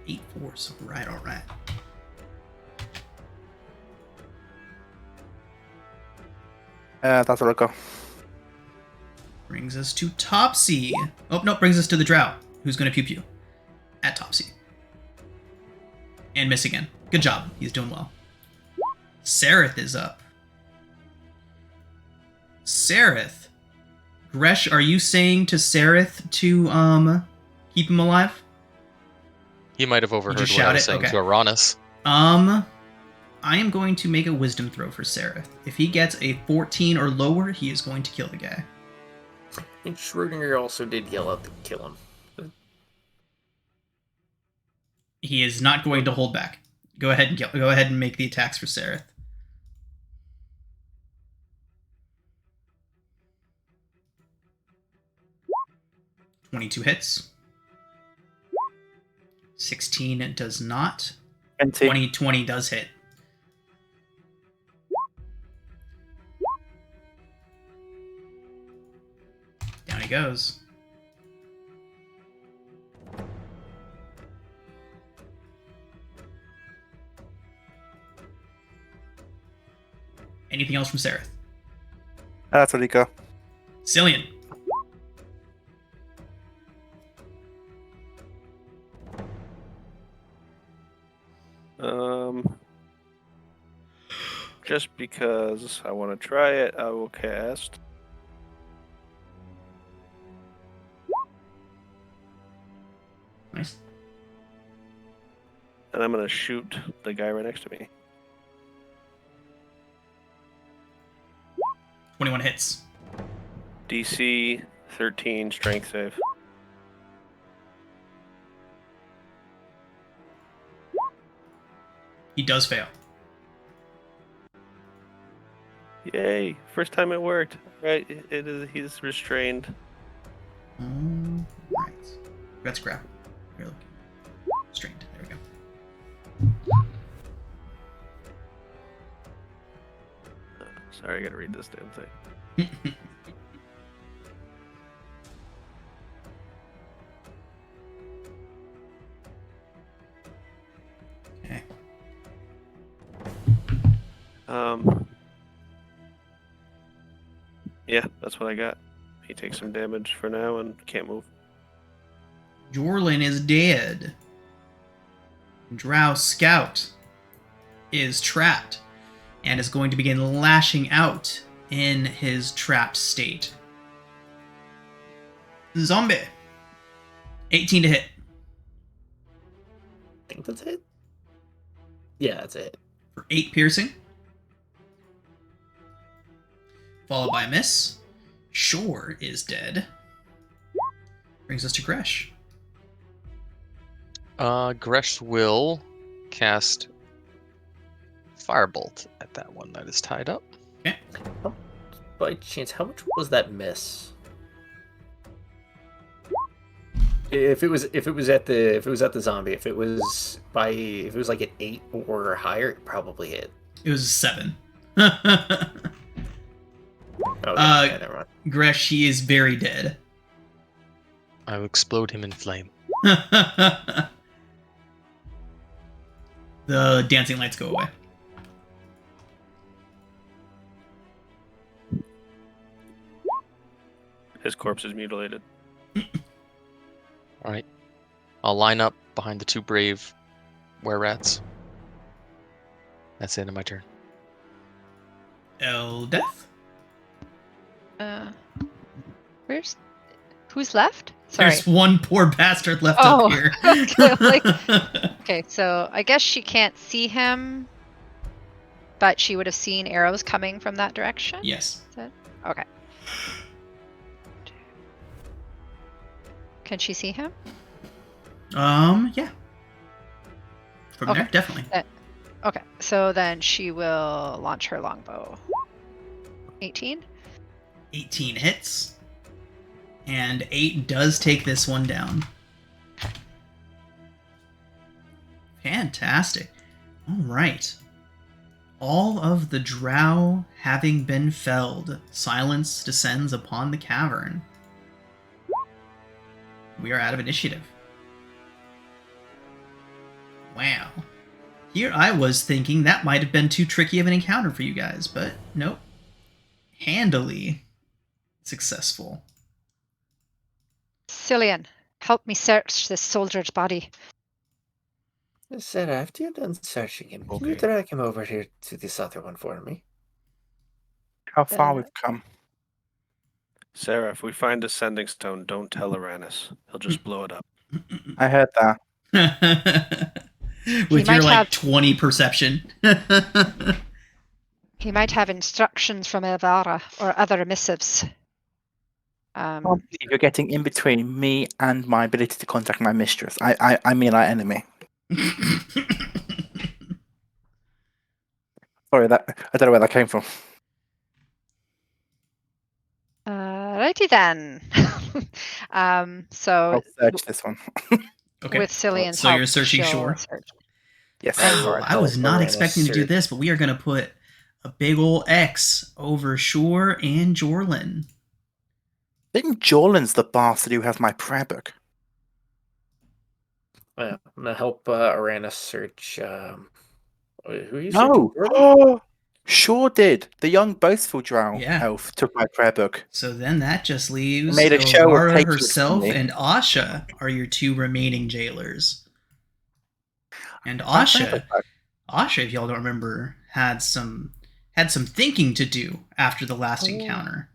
8 force. Alright, alright. That's what I got. Brings us to Topsy. Oh, no, brings us to the drow, who's going to pew pew at Topsy. And miss again. Good job. He's doing well. Sareth is up. Sareth. Gresh, are you saying to Sareth to keep him alive? He might have overheard just what I shout was it? saying Okay. to Uranus. I am going to make a wisdom throw for Sareth. If he gets a 14 or lower, he is going to kill the guy. And Schrodinger also did yell out to kill him. He is not going to hold back. Go ahead and go ahead and make the attacks for Sareth. $22 hits. 16 does not. 20 does hit. Down he goes. Anything else from Sareth? That's what he got. Cillian. Just because I want to try it, I will cast. Nice. And I'm going to shoot the guy right next to me. 21 hits. DC 13 strength save. He does fail. Yay! First time it worked. Right, it is. He's restrained. Right. That's grapple. Here, look. Strained. There we go. Sorry, I gotta read this damn thing. Okay. Yeah, that's what I got. He takes some damage for now and can't move. Jorlin is dead. Drow Scout is trapped and is going to begin lashing out in his trapped state. Zombie. 18 to hit. I think that's it. Yeah, that's it. For 8 piercing. Followed by a miss. Shore is dead. Brings us to Gresh. Gresh will cast Firebolt at that one that is tied up. Okay. By chance, how much was that miss? If it was at the zombie, if it was like at 8 or higher, it probably hit. It was a 7. Okay, yeah, never mind. Gresh, he is very dead. I will explode him in flame. The dancing lights go away. His corpse is mutilated. All right. I'll line up behind the 2 brave were-rats. That's the end of my turn. Eldeth? Who's left? Sorry. There's one poor bastard left Oh, up here. Okay, so I guess she can't see him, but she would have seen arrows coming from that direction? Yes. Is that... Okay. Can she see him? Yeah. From Okay. there, definitely. Okay, so then she will launch her longbow. 18? 18 hits. And 8 does take this one down. Fantastic. All right. All of the drow having been felled, silence descends upon the cavern. We are out of initiative. Wow. Here I was thinking that might have been too tricky of an encounter for you guys, but nope. Handily successful. Cillian, help me search this soldier's body. Sarah, after you're done searching him, can you Okay. drag him over here to this other one for me? How far we've come. Sarah, if we find a sending stone, don't tell Uranus. He'll just blow it up. I heard that. With He your might like have- 20 perception. He might have instructions from Elvira or other missives. Can't believe you're getting in between me and my ability to contact my mistress. I mean our enemy. Sorry, that I don't know where that came from. Righty then. So I'll search this one. Okay. with Cillian's So help, you're searching she'll shore? search. Yes. Wow, I was not Uranus expecting to do search. this, but we are going to put a big ol' X over Shore and Jorlin. I think Jorlin's the bastard who has my prayer book. Yeah, I'm gonna help Uranus search. Who are you No. searching? Oh, sure did. The young boastful drow Yeah. elf took my prayer book. So then that just leaves Made a show of Elvira taking it from herself me. and Asha are your 2 remaining jailers. And My prayer Asha, book back. if y'all don't remember, had some thinking to do after the last Oh. encounter.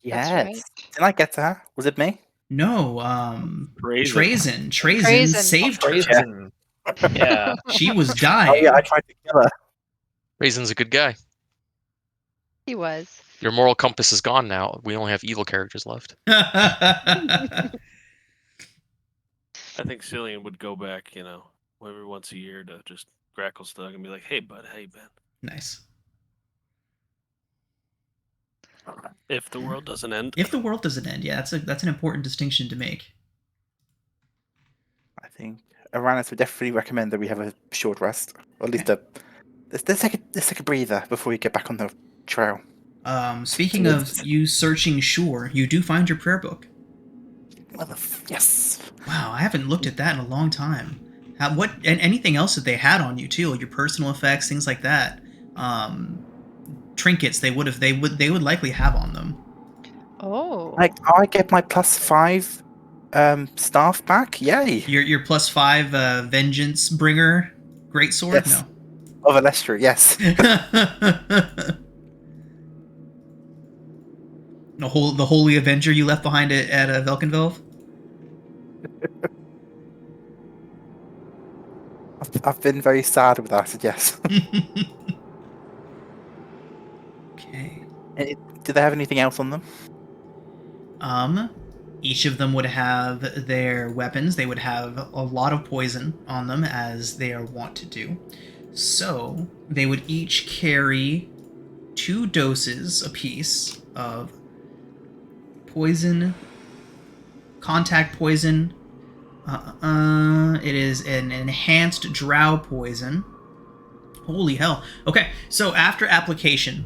Yes. That's right. Didn't I get to her? Was it me? No, Brazen. Trazen saved her. Brazen. Yeah. She was Oh dying. yeah, I tried to kill her. Raisin's a good guy. He was. Your moral compass is gone now. We only have evil characters left. I think Cillian would go back, every once a year to just Gracklestug and be like, "Hey, bud, how you been?" Nice. If the world doesn't end. If the world doesn't end, yeah, that's an important distinction to make. I think Uranus would definitely recommend that we have a short rest, or at least let's take a breather before we get back on the trail. Speaking of you searching Shore, you do find your prayer book. Yes. Wow, I haven't looked at that in a long time. And anything else that they had on you too, your personal effects, things like that. Trinkets they would likely have on them. Oh. Like, I get my +5 staff back. Yay! Your +5 vengeance bringer greatsword. Yes. Of Alestria, yes. No. The Holy Avenger you left behind at Velkenvelv? I've been very sad with that, yes. Okay. Do they have anything else on them? Each of them would have their weapons. They would have a lot of poison on them, as they are wont to do. So they would each carry 2 doses apiece of poison, contact poison. It is an enhanced drow poison. Holy hell. Okay, so after application,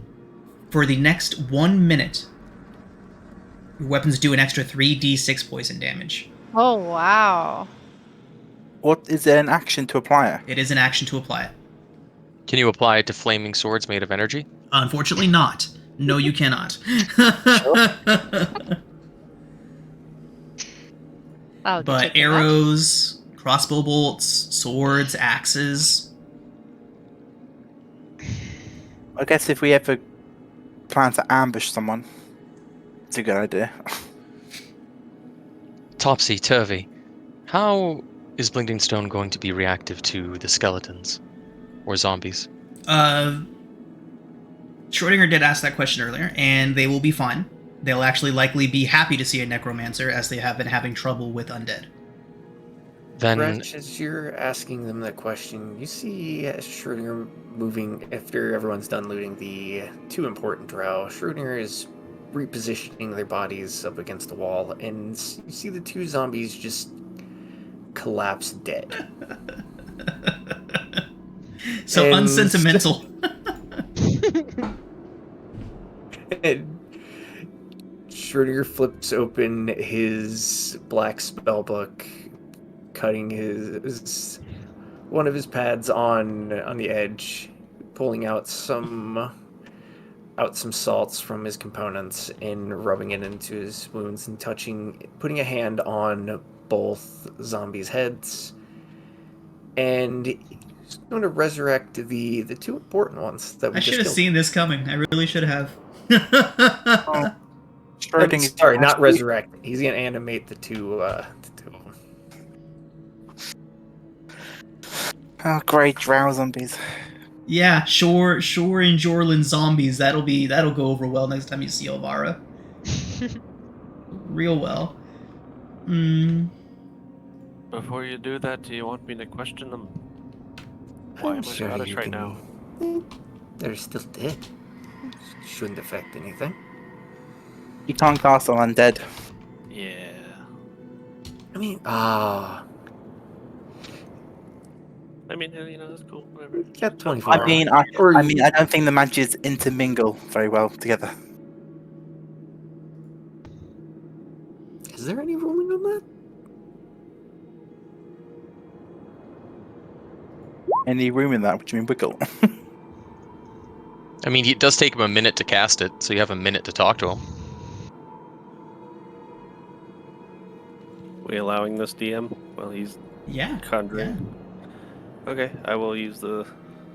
for the next 1 minute, your weapons do an extra 3d6 poison damage. Oh, wow. What is there an action to apply it? It is an action to apply it. Can you apply it to flaming swords made of energy? Unfortunately not. No, you cannot. But arrows, crossbow bolts, swords, axes. I guess if we ever plan to ambush someone, it's a good idea. Topsy-turvy. How is Blinging Stone going to be reactive to the skeletons? Or zombies? Schrodinger did ask that question earlier, and they will be fine. They'll actually likely be happy to see a necromancer, as they have been having trouble with undead. Then, Gretch, as you're asking them that question, you see Schrodinger moving after everyone's done looting the 2 important drow. Schrodinger is repositioning their bodies up against the wall, and you see the 2 zombies just collapse dead. So And- unsentimental. And Schrodinger flips open his black spellbook, cutting his one of his pads on the edge, pulling out some salts from his components and rubbing it into his wounds and putting a hand on both zombies' heads, and he's going to resurrect the 2 important ones that we I just should have killed. seen this coming. I really should have. Schrodinger. Sorry, not resurrect. He's going to animate the 2 of them. Oh, great drow zombies. Yeah, Shore and Jorlin zombies. That'll go over well next time you see Elvira. Real well. Before you do that, do you want me to question them? Why I'm am I sure Scottish you right can- now? They're still dead. Shouldn't affect anything. You can't cast on undead. Yeah. I mean, I mean, that's cool. Whatever. got 24 I mean, I don't think the magics intermingle very well together. Is there any ruling on that? Any room in that? What do you mean wiggle? I mean, it does take him a minute to cast it, so you have a minute to talk to him. We allowing this DM while he's Yeah. conjuring? Okay, I will use the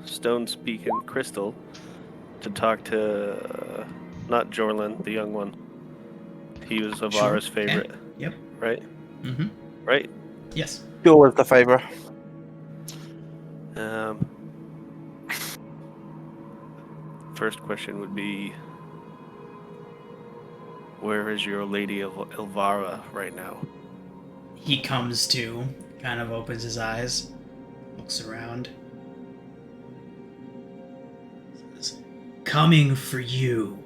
stone speaking crystal to talk to not Jorlin, the young one. He was Avara's Sure, favorite. okay. Yep. Right? Mm-hmm. Right? Yes. Sure was the favourite. First question would be, where is your Lady Elvira right now? He comes to, kind of opens his eyes, looks around. Says, "Coming for you."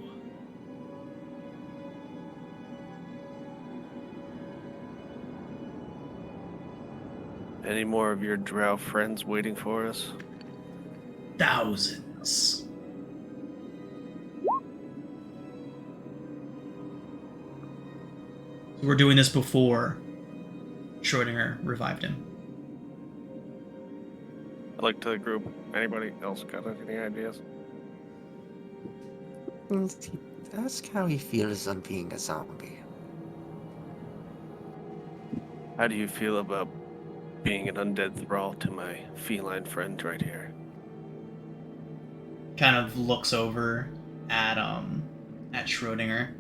Any more of your drow friends waiting for us? Thousands. We're doing this before Schrodinger revived him. I look to the group. Anybody else got any ideas? Ask how he feels on being a zombie. How do you feel about being an undead thrall to my feline friend right here? Kind of looks over at Schrodinger.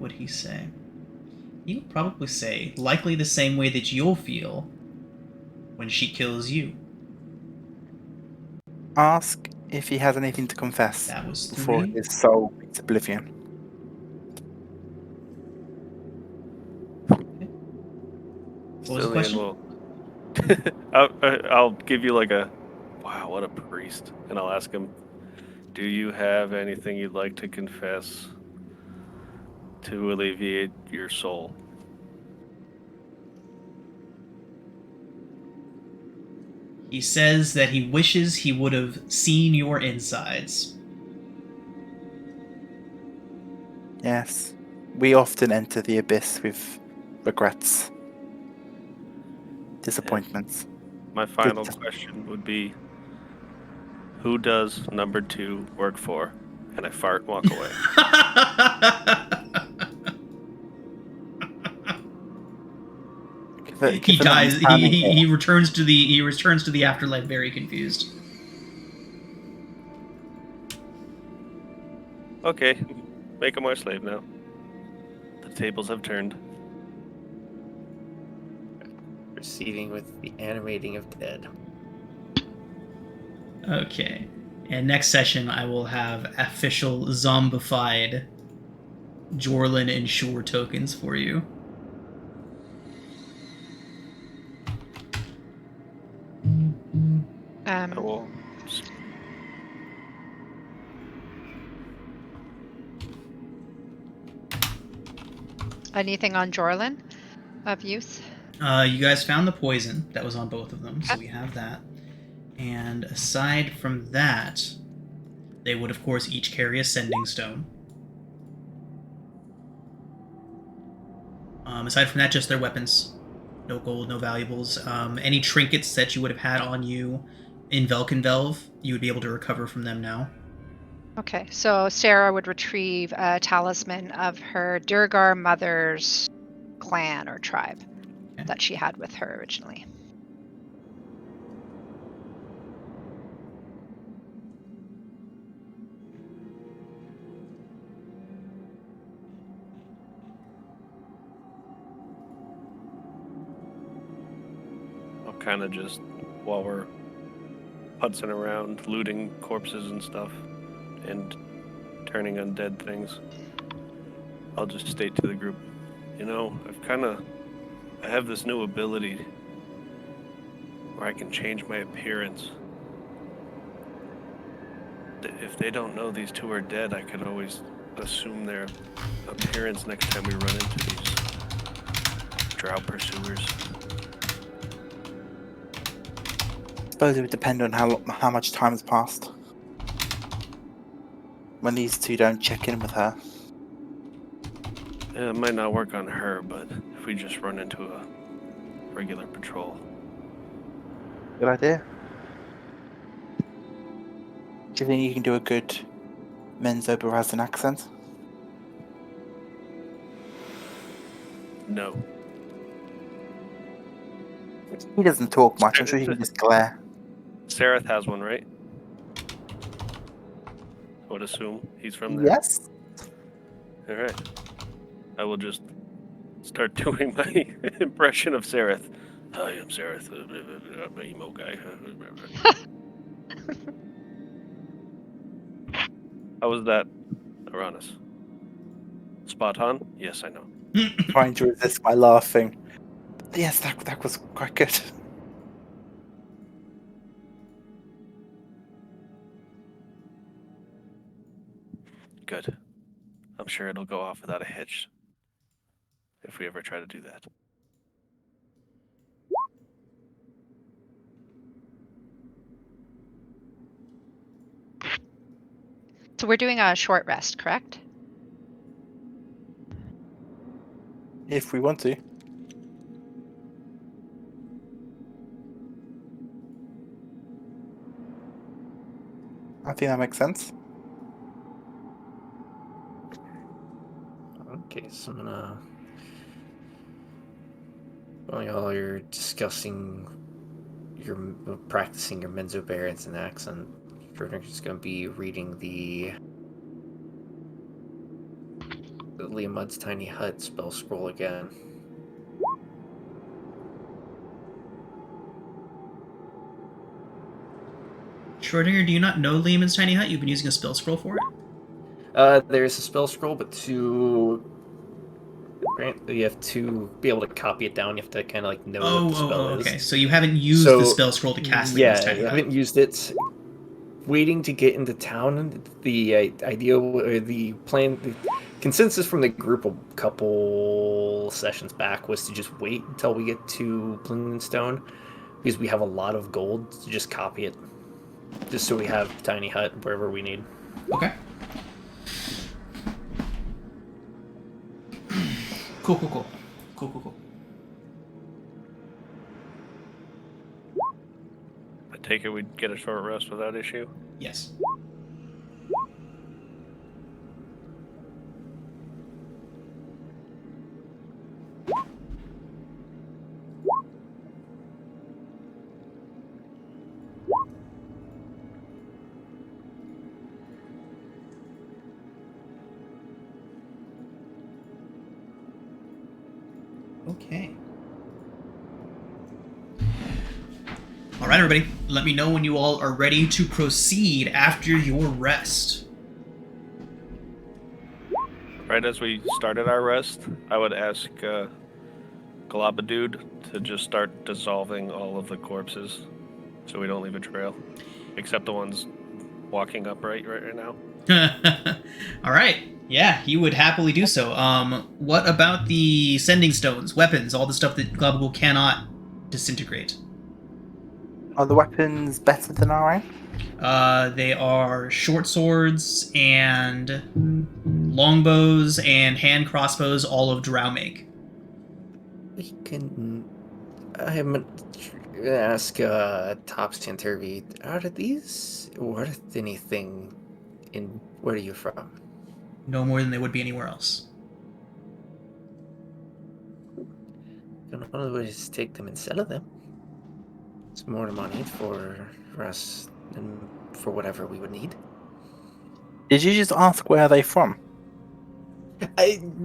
would he say? He would probably say, likely the same way that you'll feel when she kills you. Ask if he has anything to confess That was before 3. his soul meets oblivion. What was the Still in, question? I'll give you like a, wow, what a priest, and I'll ask him, do you have anything you'd like to confess to alleviate your soul? He says that he wishes he would have seen your insides. Yes. We often enter the abyss with regrets, disappointments. My final Just- question would be, who does number 2 work for? And I fart and walk away. He Given that I'm dies. standing here, He returns to the afterlife very confused. Okay, make him our slave now. The tables have turned. Proceeding with the animating of dead. Okay. And next session, I will have official zombified Jorlin and Shore tokens for you. I will. Anything on Jorlin of use? You guys found the poison that was on both of them, so Okay. we have that. And aside from that, they would, of course, each carry a sending stone. Aside from that, just their weapons. No gold, no valuables. Any trinkets that you would have had on you in Velkenvelv, you would be able to recover from them now. Okay, so Sarah would retrieve a talisman of her Durgar mother's clan or tribe that she had with her originally. I'll kind of just, while we're putzing around, looting corpses and stuff, and turning undead things, I'll just state to the group, you know, I have this new ability where I can change my appearance. If they don't know these two are dead, I could always assume their appearance next time we run into these drow pursuers. I suppose it would depend on how much time has passed. When these two don't check in with her. Yeah, it might not work on her, but if we just run into a regular patrol. Good idea. Do you think you can do a good Menzo Barazan accent? No. He doesn't talk much. I'm sure he can just glare. Sareth has one, right? I would assume he's from there. Yes. All right. I will just start doing my impression of Sareth. Hi, I'm Sareth. I'm an emo guy. How was that, Aranis? Spot on? Yes, I know. Trying to resist my laughing. Yes, that was quite good. Good. I'm sure it'll go off without a hitch if we ever try to do that. So we're doing a short rest, correct? If we want to. I think that makes sense. Okay, so I'm gonna. While you're discussing practicing your Menzoberran's and accent, Jordan's just gonna be reading the Liamud's tiny hut spell scroll again. Schrodinger, do you not know Lehman's tiny hut? You've been using a spell scroll for it? There's a spell scroll, but you have to be able to copy it down. You have to kind of like know what the spell is. Okay. So you haven't used the spell scroll to cast Lehman's tiny I hut. haven't used it. Waiting to get into town. The idea, or the plan, the consensus from the group a couple sessions back was to just wait until we get to Blingdenstone, because we have a lot of gold to just copy it, just so we have tiny hut wherever we need. Okay. Cool. I take it we'd get a short rest without issue. Yes. Okay. All right, everybody. Let me know when you all are ready to proceed after your rest. Right as we started our rest, I would ask Galabadude to just start dissolving all of the corpses so we don't leave a trail. Except the ones walking upright right now. All right. Yeah, he would happily do so. What about the sending stones, weapons, all the stuff that Global cannot disintegrate? Are the weapons better than our own? They are short swords and longbows and hand crossbows, all of Drow make. We can. I'm gonna ask Topsy and Turvy, are these worth anything? Where are you from? No more than they would be anywhere else. Can always take them and sell them. It's more money for us than for whatever we would need. Did you just ask where are they from?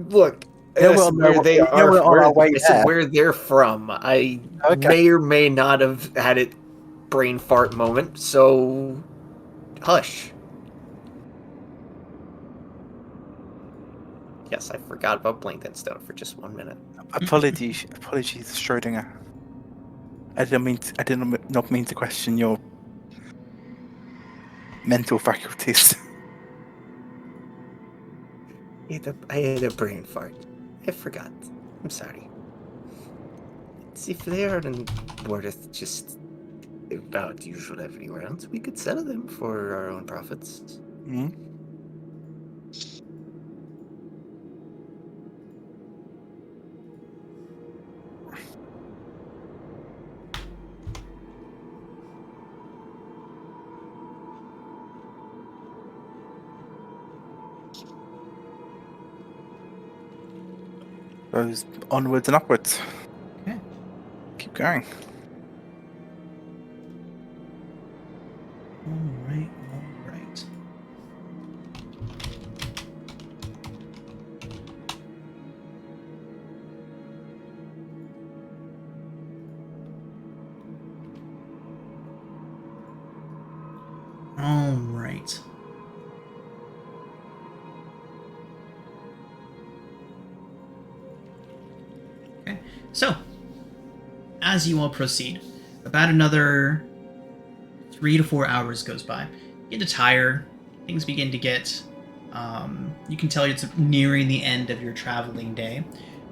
Look. Where they are. I said where they're from. I may or may not have had a brain fart moment, so hush. Yes, I forgot about Blingdenstone for just 1 minute. Apologies, Schrodinger. I did not mean to question your mental faculties. I had a brain fart. I forgot. I'm sorry. If they aren't worth just about usual everywhere else, we could sell them for our own profits. Mm-hmm. Goes onwards and upwards. Okay. Keep going. All right. All right. Okay. So, as you all proceed, about another 3 to 4 hours goes by. You get tired. Things begin to get. You can tell it's nearing the end of your traveling day,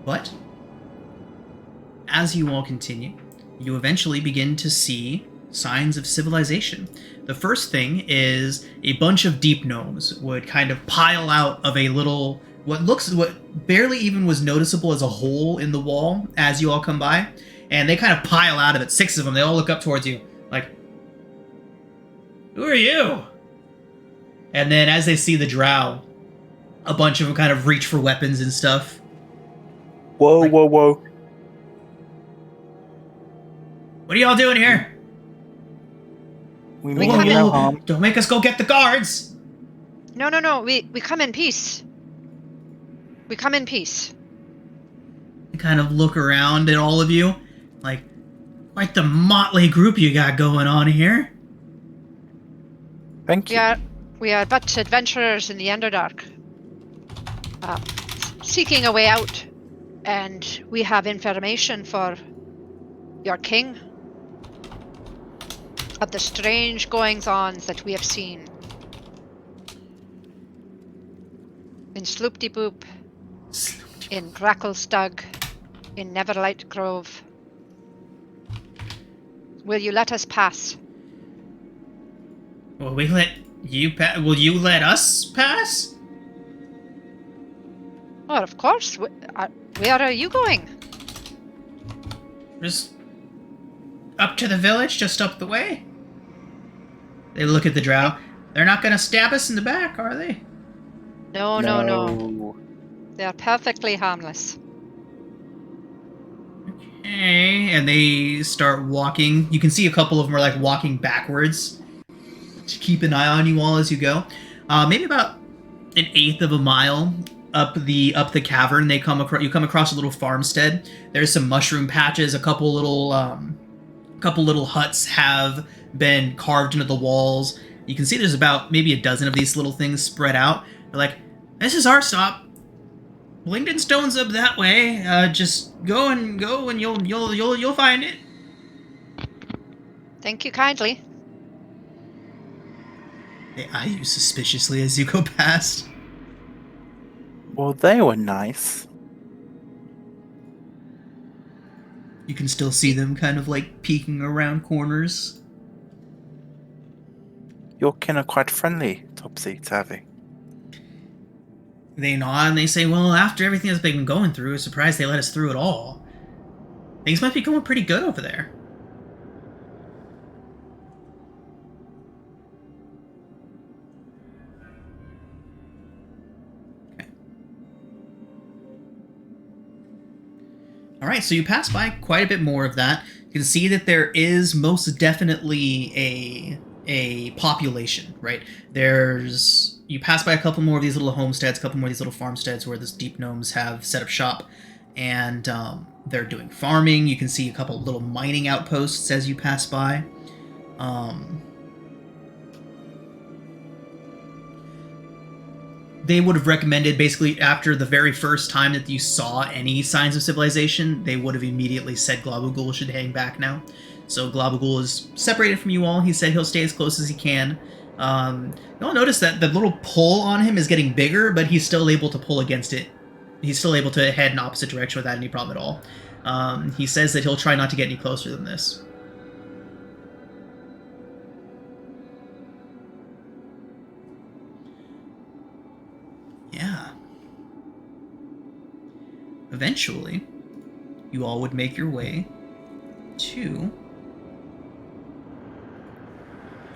but as you all continue, you eventually begin to see signs of civilization. The first thing is a bunch of deep gnomes would kind of pile out of a little, what barely even was noticeable as a hole in the wall as you all come by, and they kind of pile out of it. 6 of them. They all look up towards you like, "Who are you?" And then as they see the drow, a bunch of them kind of reach for weapons and stuff. Whoa. What are y'all doing here? We We mean come no in- harm. Don't make us go get the guards. No. We come in peace. We come in peace. I kind of look around at all of you, like, quite the motley group you got going on here. Thank you. We are but adventurers in the Underdark, seeking a way out, and we have information for your king of the strange goings-ons that we have seen in Sloop-de-Boop, in Gracklestug, in Neverlight Grove. Will you let us pass? Will we let you will you let us pass? Oh, of course. Where are you going? Just up to the village, just up the way. They look at the drow. They're not gonna stab us in the back, are they? No. They are perfectly harmless. Okay, and they start walking. You can see a couple of them are like walking backwards to keep an eye on you all as you go. Maybe about an eighth of a mile up the cavern, you come across a little farmstead. There's some mushroom patches. A couple little huts have been carved into the walls. You can see there's about maybe a dozen of these little things spread out. They're like, "This is our stop. Blingden Stone's up that way. Just go and you'll find it." Thank you kindly. They eye you suspiciously as you go past. Well, they were nice. You can still see them kind of like peeking around corners. Your kin are quite friendly, Topsy Tavi. They nod and they say, "Well, after everything that's been going through, I'm surprised they let us through at all. Things might be going pretty good over there." Okay. All right, so you pass by quite a bit more of that. You can see that there is most definitely a population, right? You pass by a couple more of these little homesteads, a couple more of these little farmsteads where the deep gnomes have set up shop, and they're doing farming. You can see a couple little mining outposts as you pass by. They would have recommended, basically, after the very first time that you saw any signs of civilization, they would have immediately said Globugul should hang back now. So Globugul is separated from you all. He said he'll stay as close as he can. You'll notice that the little pull on him is getting bigger, but he's still able to pull against it. He's still able to head in opposite direction without any problem at all. He says that he'll try not to get any closer than this. Yeah. Eventually, you all would make your way to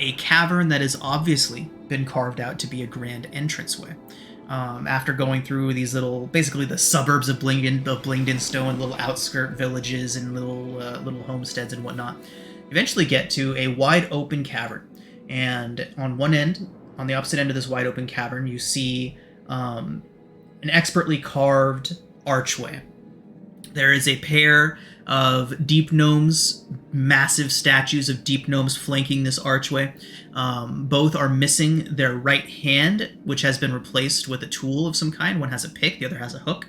a cavern that has obviously been carved out to be a grand entranceway. After going through these little, basically the suburbs of Blingden Stone, little outskirt villages and little homesteads and whatnot, eventually get to a wide open cavern. And on one end, on the opposite end of this wide open cavern, you see an expertly carved archway. There is a pair of deep gnomes, massive statues of deep gnomes flanking this archway. Both are missing their right hand, which has been replaced with a tool of some kind. One has a pick, the other has a hook.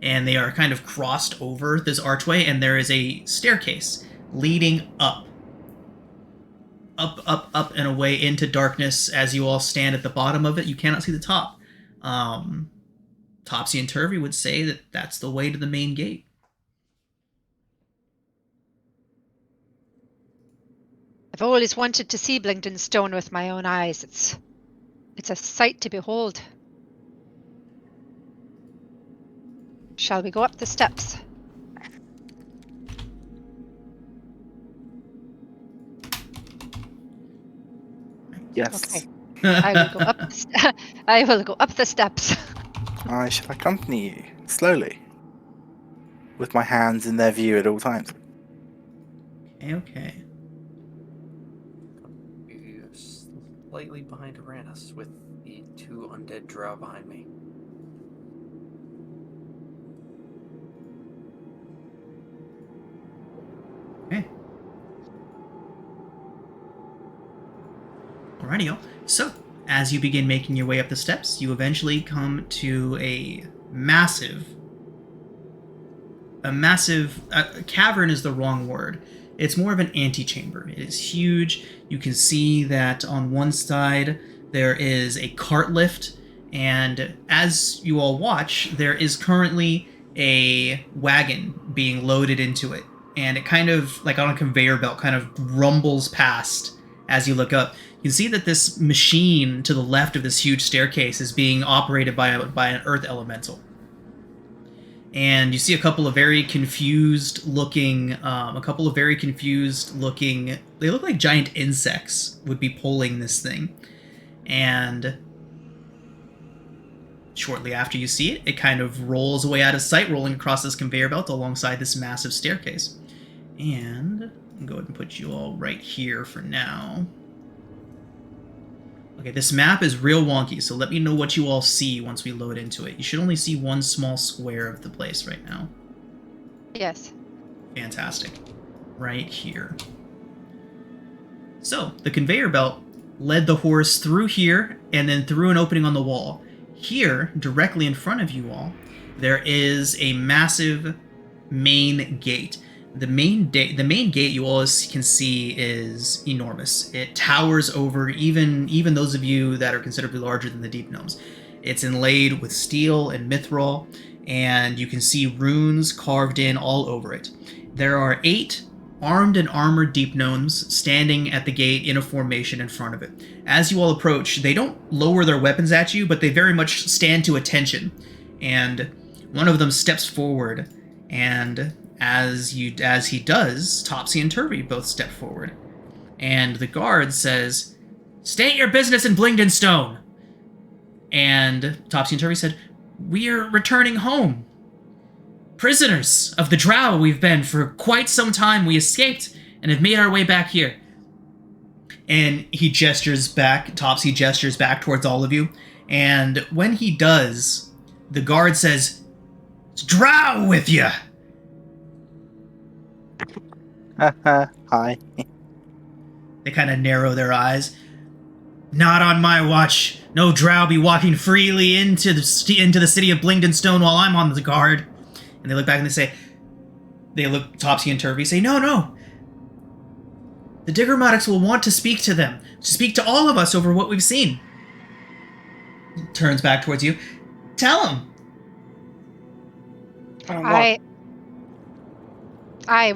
And they are kind of crossed over this archway, and there is a staircase leading up, and away into darkness. As you all stand at the bottom of it, you cannot see the top. Topsy and Turvy would say that that's the way to the main gate. I've always wanted to see Blingden Stone with my own eyes. It's a sight to behold. Shall we go up the steps? Yes. Okay. I will go up. I will go up the steps. I shall accompany you slowly, with my hands in their view at all times. Okay. Slightly behind Uranus with the two undead drow behind me. Alrighty, so as you begin making your way up the steps, you eventually come to a massive cavern is the wrong word. It's more of an antechamber. It is huge. You can see that on one side there is a cart lift, and as you all watch, there is currently a wagon being loaded into it, and it kind of, like on a conveyor belt, kind of rumbles past as you look up. You can see that this machine to the left of this huge staircase is being operated by an earth elemental. And you see a couple of very confused looking, they look like giant insects would be pulling this thing. And shortly after you see it, it kind of rolls away out of sight, rolling across this conveyor belt alongside this massive staircase. And I'll go ahead and put you all right here for now. Okay, this map is real wonky, so let me know what you all see once we load into it. You should only see one small square of the place right now. Yes. Fantastic. Right here. So, the conveyor belt led the horse through here, and then through an opening on the wall. Here, directly in front of you all, there is a massive main gate. The main gate you all can see is enormous. It towers over even those of you that are considerably larger than the deep gnomes. It's inlaid with steel and mithril, and you can see runes carved in all over it. There are 8 armed and armored deep gnomes standing at the gate in a formation in front of it. As you all approach, they don't lower their weapons at you, but they very much stand to attention. And one of them steps forward, and as he does, Topsy and Turvy both step forward. And the guard says, "State your business in Blingdenstone." And Topsy and Turvy said, "We're returning home. Prisoners of the Drow we've been for quite some time. We escaped and have made our way back here." And he gestures back, Topsy gestures back towards all of you. And when he does, the guard says, "It's Drow with you." Hi. They kind of narrow their eyes. "Not on my watch. No Drow be walking freely into the city of Blingdenstone while I'm on the guard." And they look back and they look Topsy and Turvy, say, No. The Diggermatics will want to speak to them, to speak to all of us over what we've seen." Turns back towards you. "Tell them."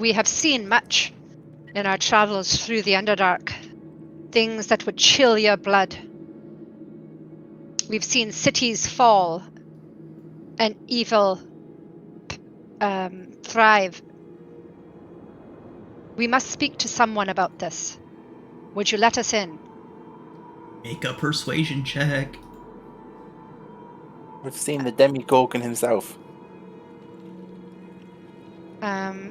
We have seen much in our travels through the Underdark. Things that would chill your blood. We've seen cities fall and evil thrive. We must speak to someone about this. Would you let us in? Make a persuasion check. We've seen the Demigorgon himself.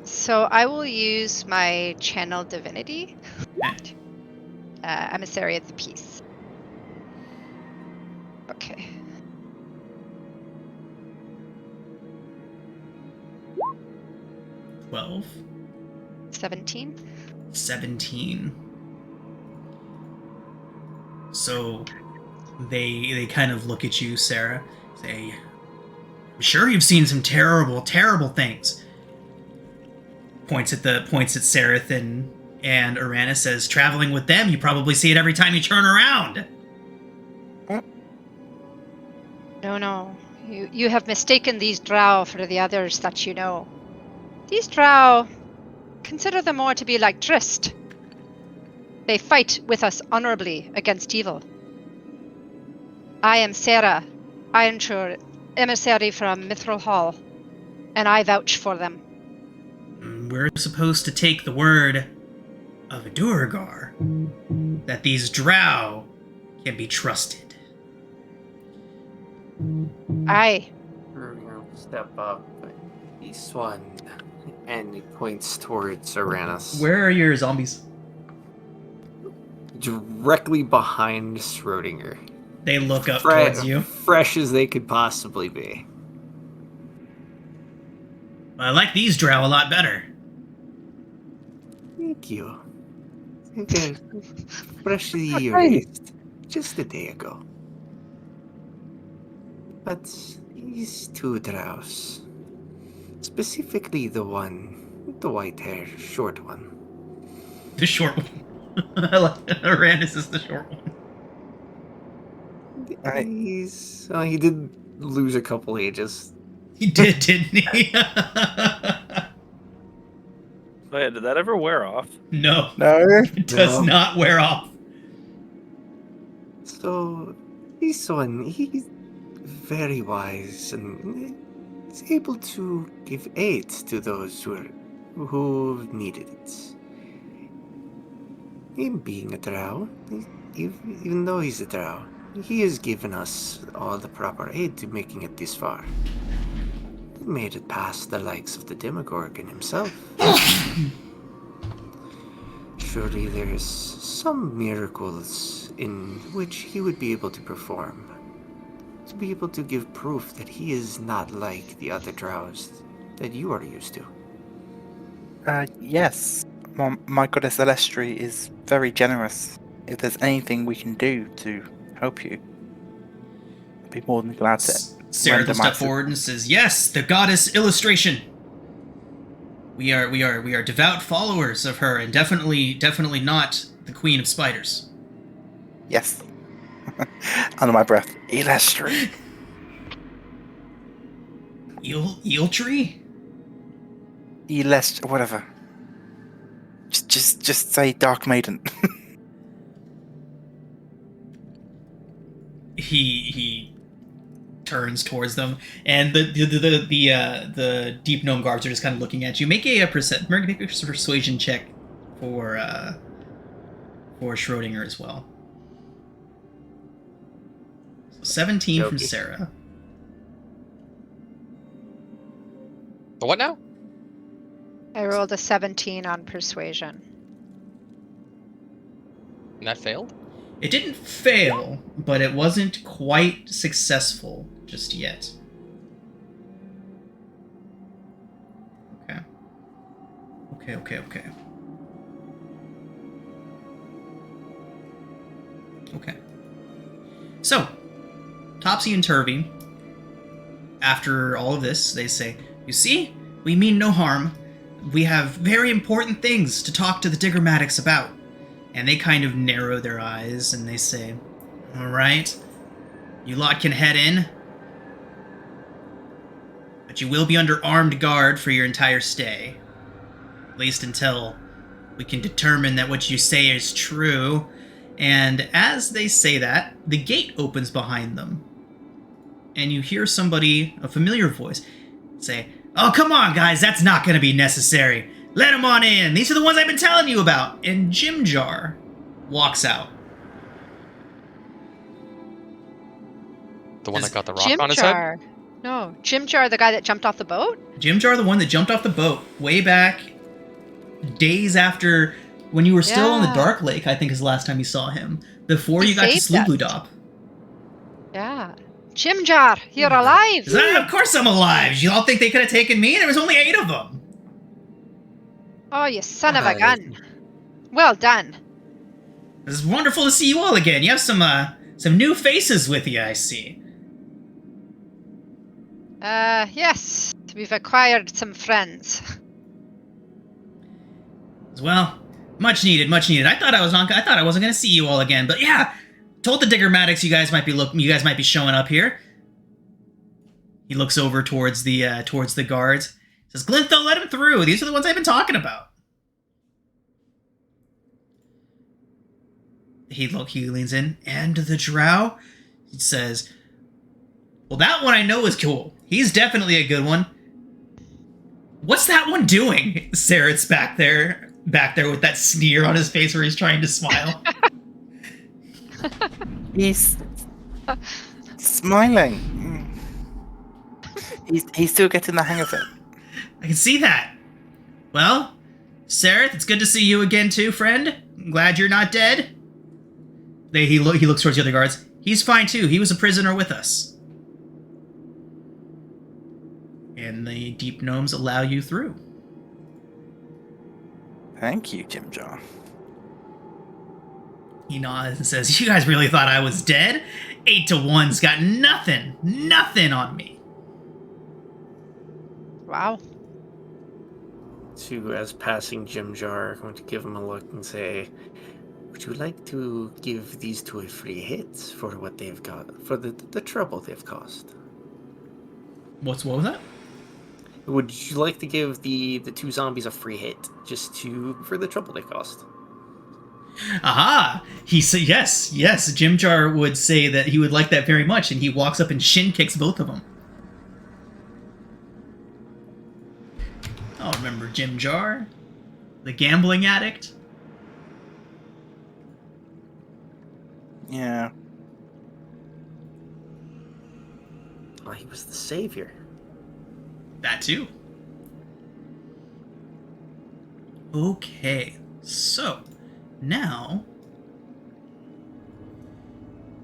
So I will use my channel divinity. Emissary of the Peace. Okay. $12. 17. 17. So they kind of look at you, Sarah, say, "I'm sure you've seen some terrible, terrible things." Points at Sereth and Uranus, says, "Traveling with them, you probably see it every time you turn around." No. You have mistaken these drow for the others that you know. These drow, consider them more to be like Trist. They fight with us honorably against evil. I am Sarah, Ironshore, emissary from Mithril Hall, and I vouch for them. We're supposed to take the word of a Duergar, that these drow can be trusted. Aye. Step up. This one. And he points towards Uranus. Where are your zombies? Directly behind Schrodinger. They look up towards you. Fresh as they could possibly be. I like these drow a lot better. Thank you. Okay, freshly Okay. erased just a day ago. But these two drows, specifically the white hair, short one. The short one. I like Arandis is the short one. Right. He did lose a couple ages. He did, didn't he? Oh yeah, did that ever wear off? No, No. it does No. not wear off. So, this one, he's very wise and is able to give aid to those who needed it. Him being a drow, even though he's a drow, he has given us all the proper aid to making it this far. He made it past the likes of the Demogorgon himself. Surely there's some miracles in which he would be able to perform. To be able to give proof that he is not like the other drows that you are used to. Yes. My goddess Celestri is very generous. If there's anything we can do to help you, I'd be more than glad to Sarah render will my step forward and says, "Yes, the goddess illustration. We are devout followers of her, and definitely not the queen of spiders." Yes. Under my breath. Celestri. Eel tree? Whatever. Just say Dark Maiden. He turns towards them, and the deep gnome guards are just kind of looking at you. Make a persuasion check for Schrodinger as well. So 17 from Okay. Sarah. The what now? I rolled a 17 on persuasion. And that failed? It didn't fail, but it wasn't quite successful just yet. Okay. Okay. So, Topsy and Turvy, after all of this, they say, "You see, we mean no harm. We have very important things to talk to the Diggermatics about." And they kind of narrow their eyes and they say, "All right, you lot can head in, but you will be under armed guard for your entire stay. At least until we can determine that what you say is true." And as they say that, the gate opens behind them. And you hear somebody, a familiar voice, say, "Oh, come on, guys, that's not going to be necessary. Let them on in. These are the ones I've been telling you about." And Jim Jar walks out. The one Is that got the rock Jim on his head? Jar. No, Jim Jar, the guy that jumped off the boat? Jim Jar, the one that jumped off the boat way back days after when you were still on the Yeah. Dark Lake, I think is the last time you saw him. Before He you got to saved us. Slooploodop. Yeah. Jim Jar, you're alive! Of course I'm alive. You all think they could have taken me? There was only 8 of them. Oh, you son of a Right. gun. Well done. It's wonderful to see you all again. You have some new faces with you, I see. Yes. We've acquired some friends. Well, much needed, much needed. I thought I wasn't going to see you all again, but yeah, told the Diggermatics you guys might be showing up here. He looks over towards the guards. Says, "Glintho, let him through. These are the ones I've been talking about." He leans in, and the drow, he says, "Well, that one I know is cool. He's definitely a good one. What's that one doing?" Sarah's back there with that sneer on his face where he's trying to smile. He's smiling. He's still getting the hang of it. I can see that. Well, Sarah, it's good to see you again too, friend. I'm glad you're not dead. He looks towards the other guards. He's fine too. He was a prisoner with us. And the deep gnomes allow you through. Thank you, Jim Jar. He nods and says, "You guys really thought I was dead? 8 to 1's got nothing on me." Wow. To, as passing Jim Jar, I'm going to give him a look and say, "Would you like to give these two a free hit for what they've got, for the trouble they've caused? What was that? Would you like to give the two zombies a free hit, just for the trouble they caused?" Aha! He said, yes. Jim Jar would say that he would like that very much, and he walks up and shin kicks both of them. Oh, remember Jim Jar? The gambling addict? Yeah. Well, he was the savior. That too. Okay, so now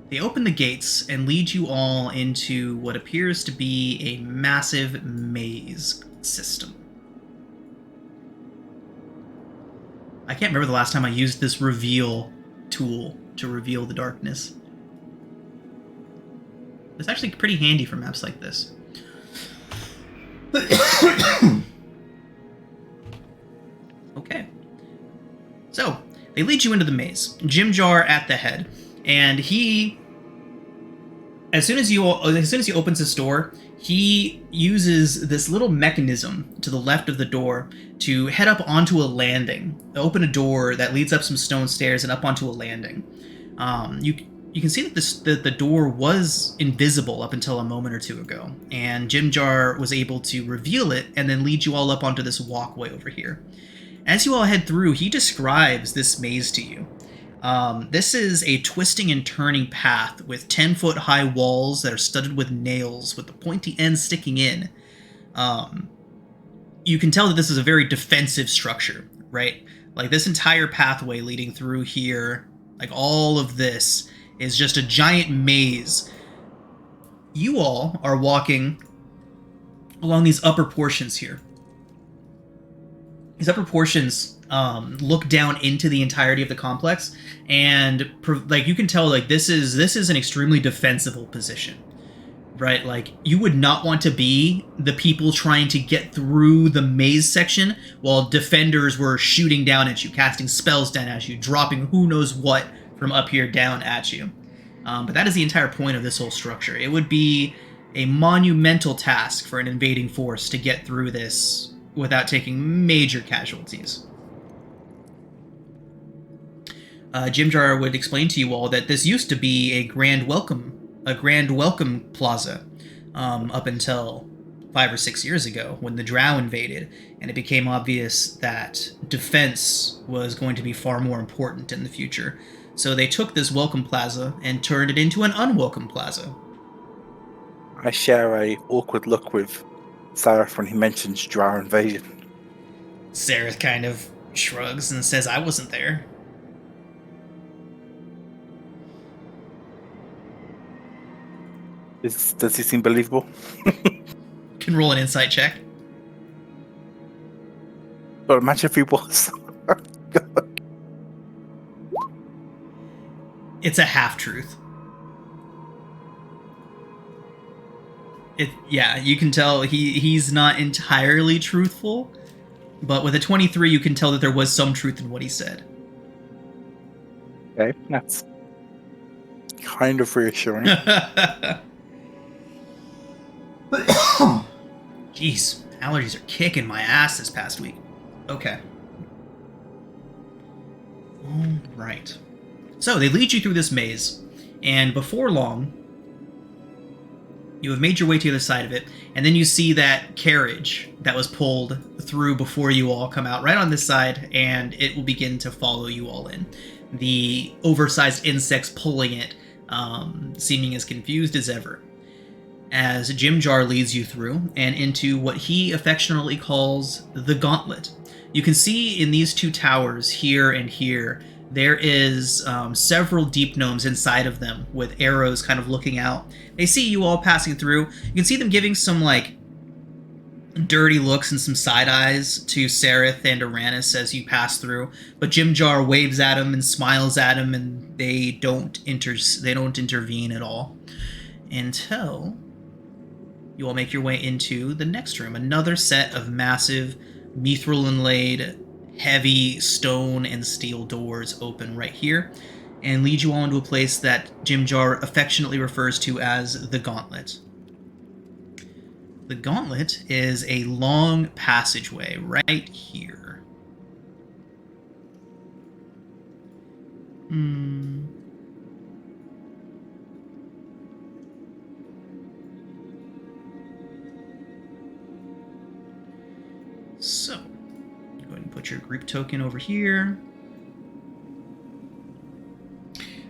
they open the gates and lead you all into what appears to be a massive maze system. I can't remember the last time I used this reveal tool to reveal the darkness. It's actually pretty handy for maps like this. Okay. So, they lead you into the maze. Jim Jar at the head. And he, as soon as he opens his door, he uses this little mechanism to the left of the door to head up onto a landing. Open a door that leads up some stone stairs and up onto a landing. You can see that the door was invisible up until a moment or two ago, and Jim Jar was able to reveal it and then lead you all up onto this walkway over here. As you all head through, he describes this maze to you. This is a twisting and turning path with 10-foot high walls that are studded with nails with the pointy ends sticking in. You can tell that this is a very defensive structure, right? Like, this entire pathway leading through here, like all of this, is just a giant maze. You all are walking along these upper portions here. These upper portions look down into the entirety of the complex, and like you can tell, like this is an extremely defensible position, right? Like, you would not want to be the people trying to get through the maze section while defenders were shooting down at you, casting spells down at you, dropping who knows what from up here down at you. But that is the entire point of this whole structure. It would be a monumental task for an invading force to get through this without taking major casualties. Jim Jar would explain to you all that this used to be a grand welcome plaza up until 5 or 6 years ago when the Drow invaded, and it became obvious that defense was going to be far more important in the future. So they took this welcome plaza and turned it into an unwelcome plaza. I share a awkward look with Sarah when he mentions Drow invasion. Sarah kind of shrugs and says, "I wasn't there." Does he seem believable? Can roll an insight check. But imagine if he was. It's a half-truth. Yeah, you can tell he's not entirely truthful, but with a 23, you can tell that there was some truth in what he said. Okay, that's kind of reassuring. Jeez, allergies are kicking my ass this past week. Okay. All right. So they lead you through this maze, and before long, you have made your way to the other side of it, and then you see that carriage that was pulled through before you all come out right on this side, and it will begin to follow you all in. The oversized insects pulling it, seeming as confused as ever, as Jim Jar leads you through and into what he affectionately calls the Gauntlet. You can see in these two towers, here and here, there is several deep gnomes inside of them with arrows kind of looking out. They see you all passing through. You can see them giving some, like, dirty looks and some side eyes to Sereth and Aranis as you pass through, but Jimjar waves at him and smiles at him, and they don't intervene at all until you all make your way into the next room. Another set of massive, mithril inlaid, heavy stone and steel doors open right here and lead you all into a place that Jimjar affectionately refers to as the Gauntlet. The Gauntlet is a long passageway right here. So, go ahead and put your group token over here.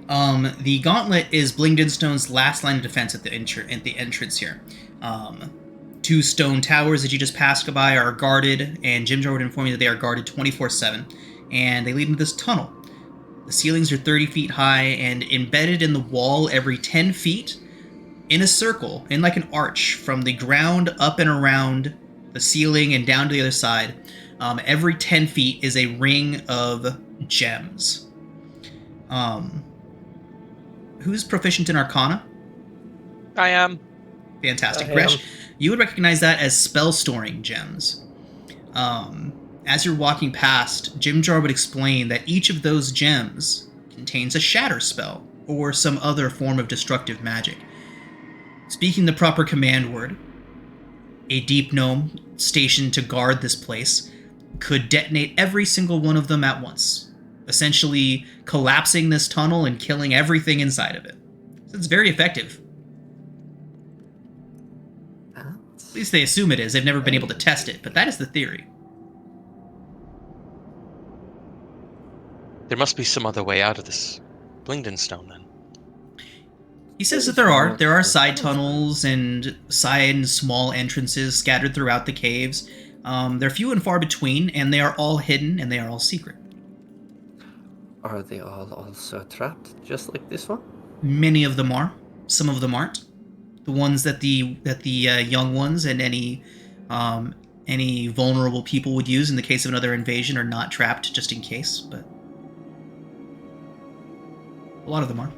The Gauntlet is Blingdenstone's last line of defense at the entrance here. Two stone towers that you just passed by are guarded, and Jimjar would inform you that they are guarded 24/7, and they lead into this tunnel. The ceilings are 30 feet high, and embedded in the wall every 10 feet, in a circle, in like an arch, from the ground up and around the ceiling and down to the other side, every 10 feet is a ring of gems. Who's proficient in Arcana? I am. Fantastic. Gresh, you would recognize that as spell storing gems. As you're walking past, Jimjar would explain that each of those gems contains a shatter spell or some other form of destructive magic. Speaking the proper command word, a deep gnome stationed to guard this place could detonate every single one of them at once, essentially collapsing this tunnel and killing everything inside of it. So it's very effective. At least they assume it is. They've never been able to test it, but that is the theory. There must be some other way out of this Blingdenstone, then. He says that there are. There are side tunnels and side and small entrances scattered throughout the caves. They're few and far between, and they are all hidden, and they are all secret. Are they all also trapped, just like this one? Many of them are. Some of them aren't. The ones that the young ones and any vulnerable people would use in the case of another invasion are not trapped, just in case. But a lot of them are.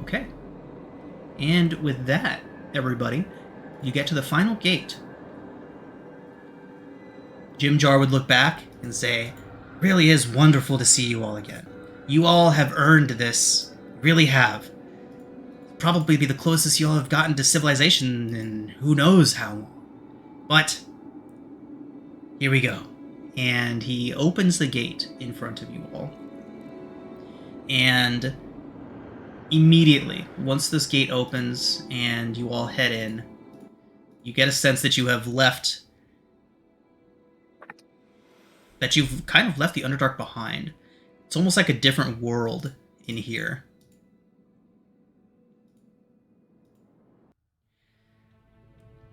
Okay. And with that, everybody, you get to the final gate. Jimjar would look back and say, "Really is wonderful to see you all again. You all have earned this. Really have. Probably be the closest you all have gotten to civilization in who knows how long. But here we go." And he opens the gate in front of you all. And immediately, once this gate opens and you all head in, you get a sense that you have left, that you've kind of left the Underdark behind. It's almost like a different world in here.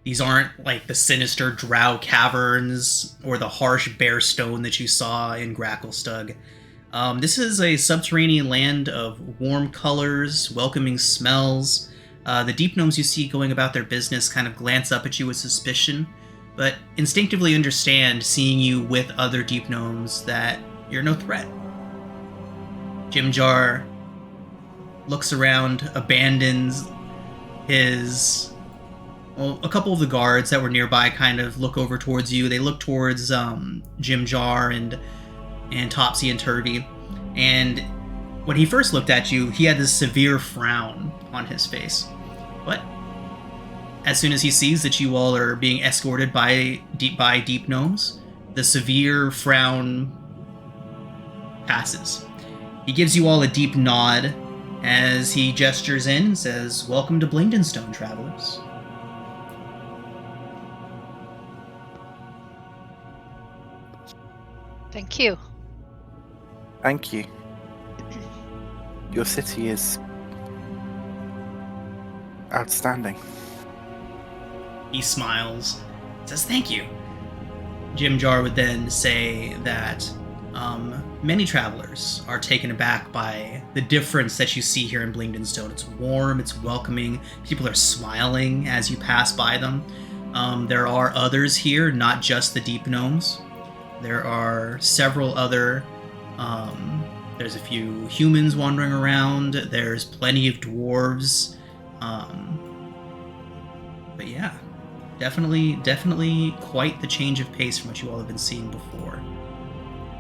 These aren't like the sinister drow caverns or the harsh bare stone that you saw in Gracklestug. This is a subterranean land of warm colors, welcoming smells. The deep gnomes you see going about their business kind of glance up at you with suspicion, but instinctively understand, seeing you with other deep gnomes, that you're no threat. Jimjar looks around, abandons his... Well, a couple of the guards that were nearby kind of look over towards you. They look towards Jimjar and Topsy and Turvy. And when he first looked at you, he had this severe frown on his face. But as soon as he sees that you all are being escorted by deep gnomes, the severe frown passes. He gives you all a deep nod as he gestures in and says, "Welcome to Blingdenstone, travelers." Thank you. Thank you. Your city is outstanding. He smiles, says, "Thank you. Jim Jar would then say that many travelers are taken aback by the difference that you see here in Blingdenstone. It's warm, it's welcoming, people are smiling as you pass by them. There are others here, not just the deep gnomes. There are several other. There's a few humans wandering around. There's plenty of dwarves. But yeah, definitely quite the change of pace from what you all have been seeing before.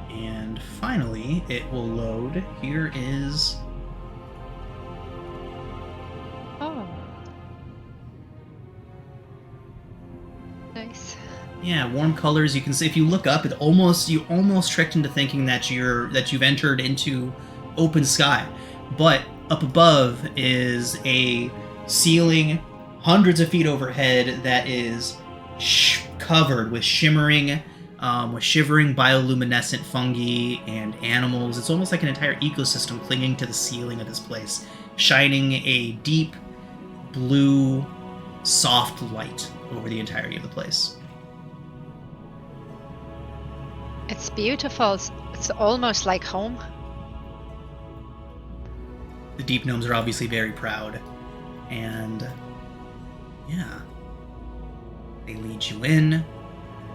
And finally, it will load. Here is... Oh. Nice. Yeah, warm colors. You can see if you look up, you almost tricked into thinking that you've entered into open sky. But up above is a ceiling hundreds of feet overhead that is covered with shivering bioluminescent fungi and animals. It's almost like an entire ecosystem clinging to the ceiling of this place, shining a deep blue, soft light over the entirety of the place. It's beautiful. It's almost like home. The deep gnomes are obviously very proud, and yeah, they lead you in.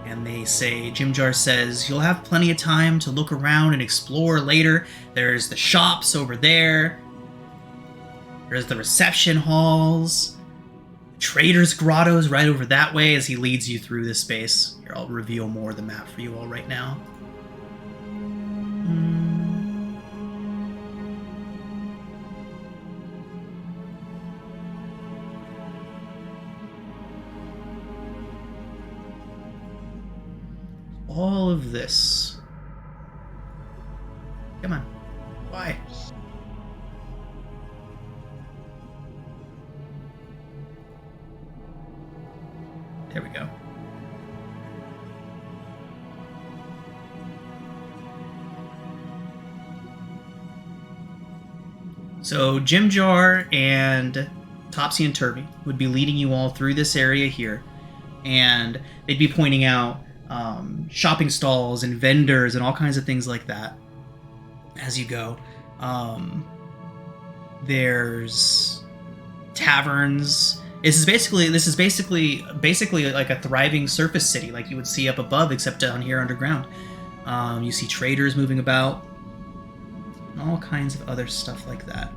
And they say, Jim Jar says, you'll have plenty of time to look around and explore later. There's the shops over there. There's the reception halls. Trader's grottos right over that way as he leads you through this space. Here, I'll reveal more of the map for you all right now. All of this. Come on. Why? There we go. So Jim Jar and Topsy and Turvy would be leading you all through this area here, and they'd be pointing out shopping stalls and vendors and all kinds of things like that as you go. There's taverns. This is basically like a thriving surface city, like you would see up above, except down here underground. You see traders moving about, and all kinds of other stuff like that.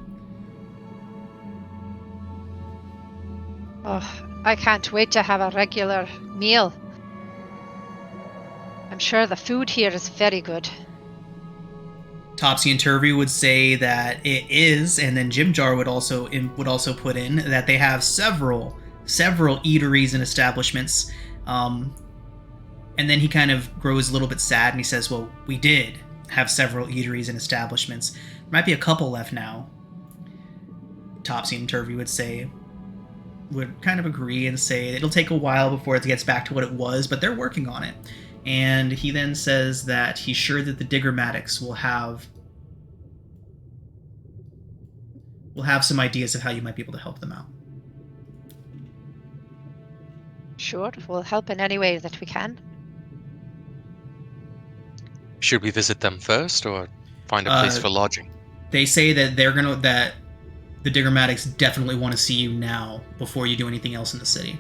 Oh, I can't wait to have a regular meal. I'm sure the food here is very good. Topsy and Turvy would say that it is, and then Jim Jar would also put in that they have several eateries and establishments. And then he kind of grows a little bit sad and he says, well, we did have several eateries and establishments. There might be a couple left now. Topsy and Turvy would kind of agree and say it'll take a while before it gets back to what it was, but they're working on it. And he then says that he's sure that the Diggermatics will have some ideas of how you might be able to help them out. Sure, we'll help in any way that we can. Should we visit them first or find a place for lodging? They say that that the Diggermatics definitely want to see you now before you do anything else in the city.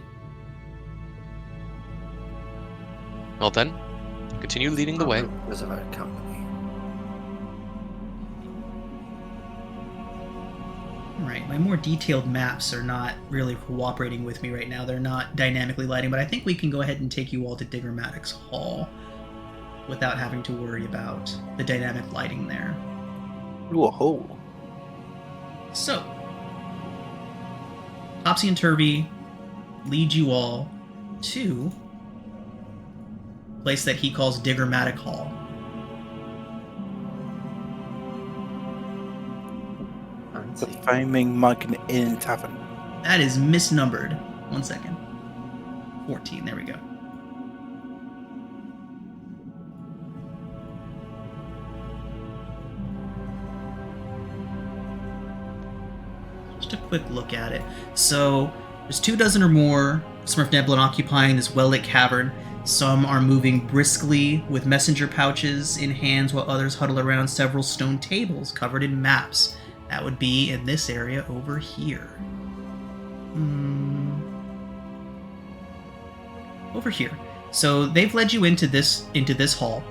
Well then, continue leading the way. Because of our company. Right, my more detailed maps are not really cooperating with me right now. They're not dynamically lighting, but I think we can go ahead and take you all to Diggermatics Hall without having to worry about the dynamic lighting there. Whoa. So, Topsy and Turvy lead you all to a place that he calls Diggermatic Hall. The Foaming Mug Inn Tavern. That is misnumbered. 1 second. 14, there we go. Just a quick look at it. So, there's 24 or more Smurf Neblin occupying this well-lit cavern. Some are moving briskly with messenger pouches in hands, while others huddle around several stone tables covered in maps. That would be in this area over here. Over here. So they've led you into this hall.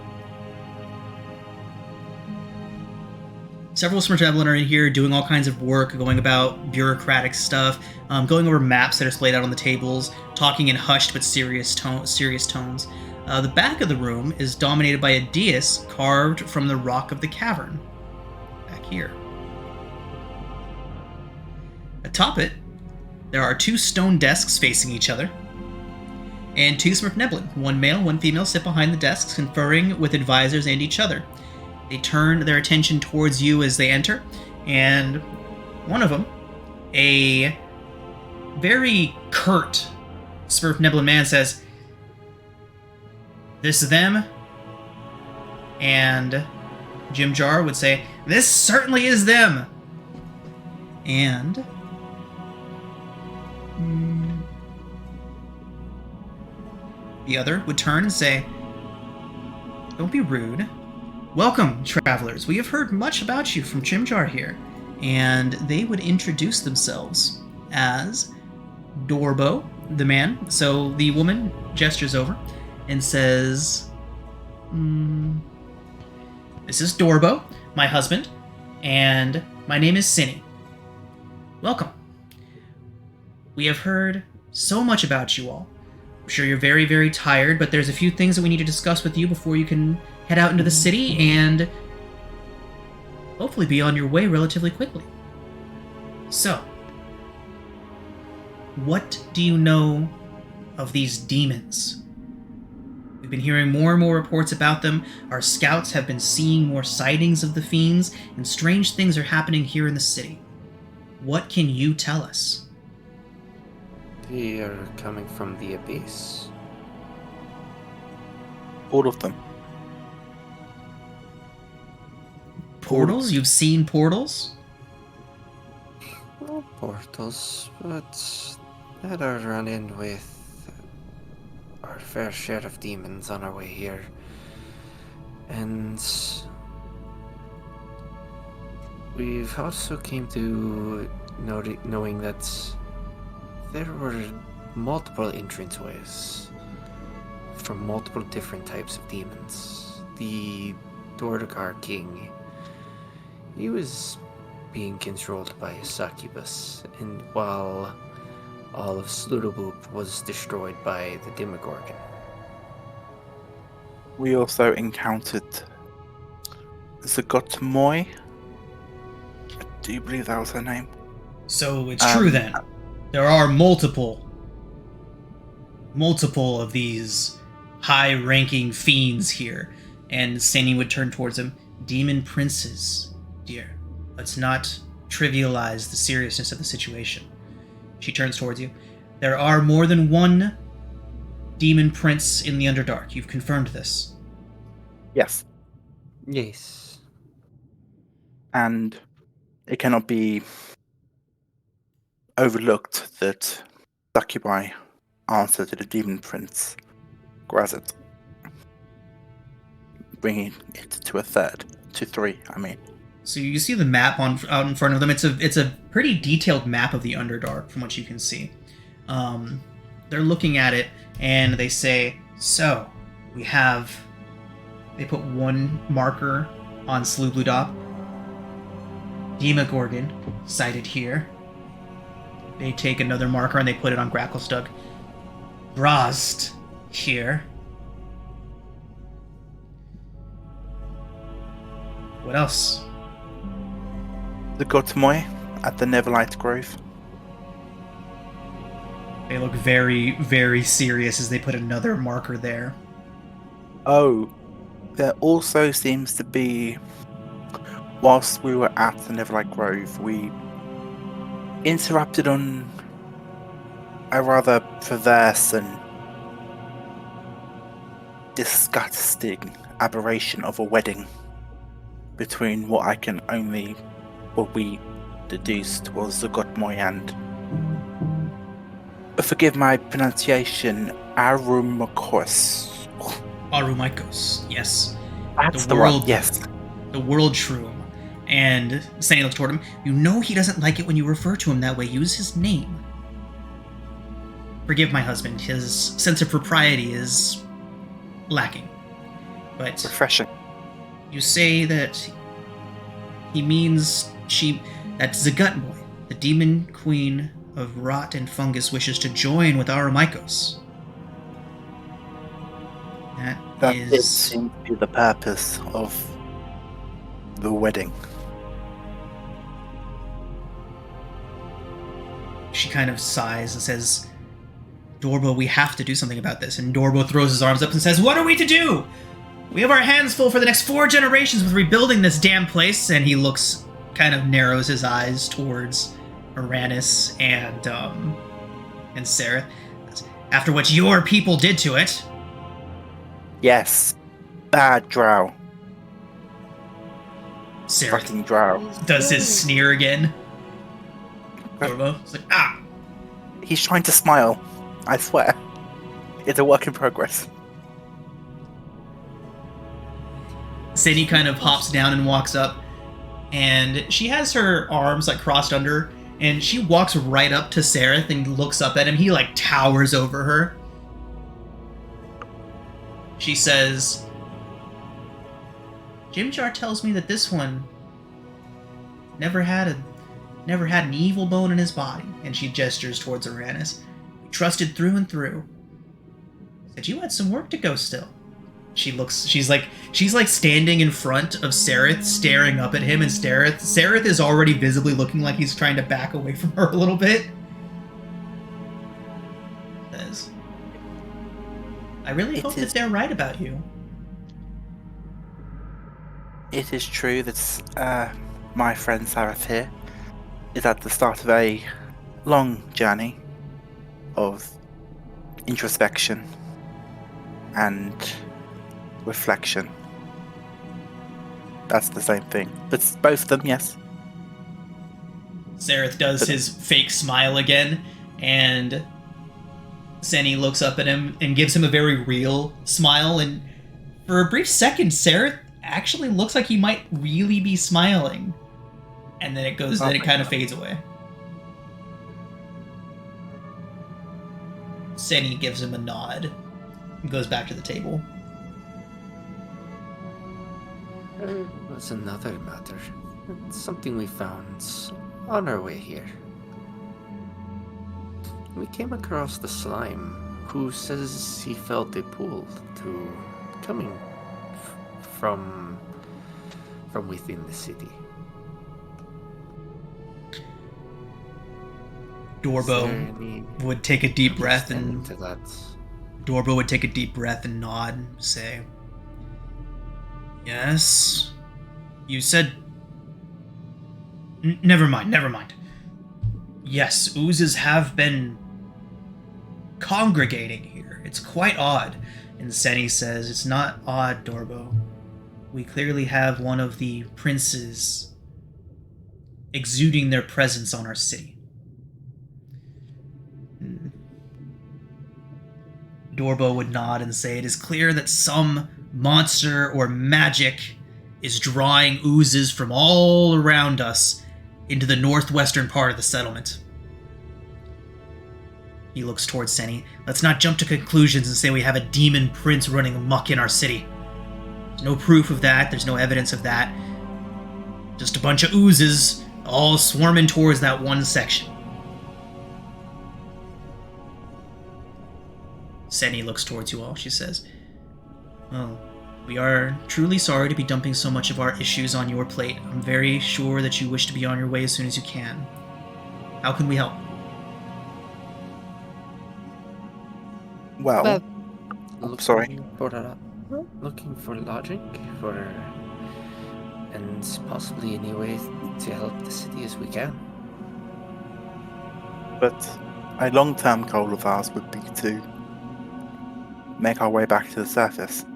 Several Smurfneblin are in here doing all kinds of work, going about bureaucratic stuff, going over maps that are splayed out on the tables, talking in hushed but serious tones. The back of the room is dominated by a dais carved from the rock of the cavern. Back here. Atop it, there are 2 stone desks facing each other, and 2 Smurfneblin, one male, one female, sit behind the desks, conferring with advisors and each other. They turn their attention towards you as they enter, and one of them, a very curt Smurfneblin man, says, "This them?" And Jim Jar would say, "This certainly is them." And the other would turn and say, "Don't be rude. Welcome, travelers. We have heard much about you from Jim Jar here." And they would introduce themselves as Dorbo, the man. So the woman gestures over and says, "This is Dorbo, my husband, and my name is Cinny. Welcome. We have heard so much about you all. I'm sure you're very, very tired, but there's a few things that we need to discuss with you before you can head out into the city and hopefully be on your way relatively quickly. So, what do you know of these demons? We've been hearing more and more reports about them. Our scouts have been seeing more sightings of the fiends, and strange things are happening here in the city. What can you tell us?" They are coming from the abyss. All of them. Portals? You've seen portals? No portals, but had our run-in with our fair share of demons on our way here. And we've also came to knowing that there were multiple entranceways from multiple different types of demons. The Dordagar king, he was being controlled by a succubus, and while all of Sludoboop was destroyed by the Demogorgon. We also encountered Zagotmoy. I do believe that was her name. So it's true then. There are multiple of these high-ranking fiends here. And Sandy would turn towards him. "Demon princes, dear. Let's not trivialize the seriousness of the situation." She turns towards you. "There are more than one demon prince in the Underdark. You've confirmed this." Yes. Yes. And it cannot be overlooked that Succubi answer to the demon prince Grazit, bringing it to to 3. I mean, So you see the map out in front of them. It's a pretty detailed map of the Underdark from what you can see. They're looking at it and they say, "So we have." They put one marker on Slubludop. Demogorgon sighted here. They take another marker and they put it on Gracklestug. Brazd here. What else? Zagotmoy at the Neverlight Grove. They look very, very serious as they put another marker there. Oh, there also seems to be, whilst we were at the Neverlight Grove, we interrupted on a rather perverse and disgusting aberration of a wedding between what we deduced was Zagotmoy and, forgive my pronunciation, Arumakos. Arumaikos, yes. That's The the one. world- Yes. The world shroom. And Senny looks toward him. You know he doesn't like it when you refer to him that way. Use his name. Forgive my husband. His sense of propriety is lacking. But Refreshing. you say that he means that Zagut Boy, the demon queen of rot and fungus, wishes to join with Arumaikos. That Did is... seem to be the purpose of the wedding. She kind of sighs and says, Dorbo, we have to do something about this. And Dorbo throws his arms up and says, what are we to do? We have our hands full for the next 4 generations with rebuilding this damn place. And he kind of narrows his eyes towards Uranus and Sareth. After what your people did to it. Yes. Bad drow. Sareth Fucking drow. does his sneer again. Dorbo is like, ah! He's trying to smile. I swear. It's a work in progress. Sadie kind of hops down and walks up, and she has her arms like crossed under, and she walks right up to Sareth and looks up at him. He like towers over her. She says, Jimjar tells me that this one never had an evil bone in his body, and she gestures towards Uranus. He trusted through and through. Said you had some work to go still. She's like standing in front of Sareth, staring up at him, and Sareth is already visibly looking like he's trying to back away from her a little bit. Says, I really hope that they're right about you. It is true that my friend Sareth here is at the start of a long journey of introspection and reflection. That's the same thing. But both of them, yes. Sareth does his fake smile again, and Senny looks up at him and gives him a very real smile, and for a brief second, Sareth actually looks like he might really be smiling. And then it kind of fades away. Senny gives him a nod and goes back to the table. That's another matter. It's something we found on our way here. We came across the slime, who says he felt a pull to coming from within the city. Dorbo would take a deep breath and to that. Dorbo would take a deep breath and nod and say, yes. You said... Never mind. Yes, oozes have been congregating here. It's quite odd. And Senny says, it's not odd, Dorbo. We clearly have one of the princes exuding their presence on our city. Dorbo would nod and say, it is clear that some monster or magic is drawing oozes from all around us into the northwestern part of the settlement. He looks towards Senny. Let's not jump to conclusions and say we have a demon prince running amok in our city. There's no proof of that. There's no evidence of that. Just a bunch of oozes all swarming towards that one section. Senny looks towards you all. She says, well, we are truly sorry to be dumping so much of our issues on your plate. I'm very sure that you wish to be on your way as soon as you can. How can we help? Well, sorry. Looking for logic, and possibly any way to help the city as we can. But a long-term goal of ours would be to make our way back to the surface.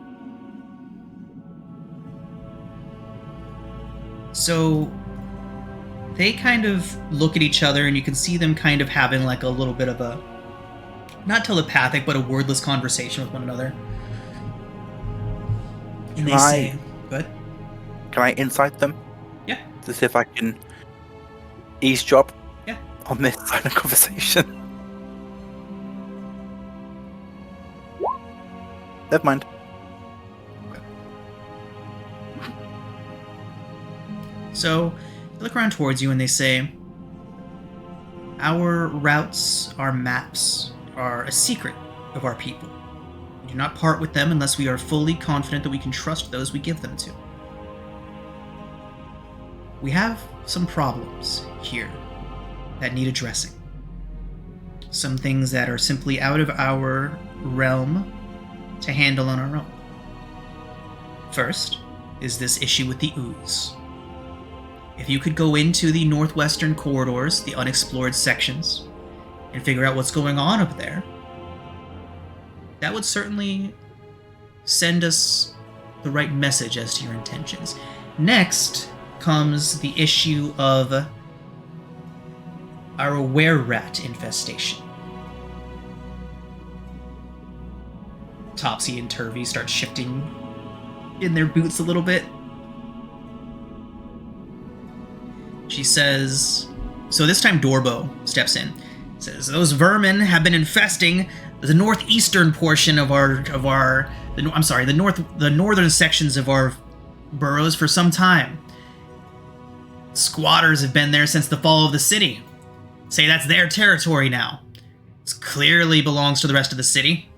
So they kind of look at each other, and you can see them kind of having like a little bit of a, not telepathic, but a wordless conversation with one another. And Can they I- say, "Good." Can I insight them? Yeah. To see if I can eavesdrop Yeah. on this kind of conversation. Never mind. So they look around towards you and they say, "Our routes, our maps, are a secret of our people. We do not part with them unless we are fully confident that we can trust those we give them to. We have some problems here that need addressing. Some things that are simply out of our realm to handle on our own. First is this issue with the ooze. If you could go into the northwestern corridors, the unexplored sections, and figure out what's going on up there, that would certainly send us the right message as to your intentions. Next comes the issue of our were-rat infestation." Topsy and Turvy start shifting in their boots a little bit. She says, so this time Dorbo steps in. Says, "Those vermin have been infesting the northeastern portion of the northern sections of our boroughs for some time. Squatters have been there since the fall of the city. Say that's their territory now. This clearly belongs to the rest of the city.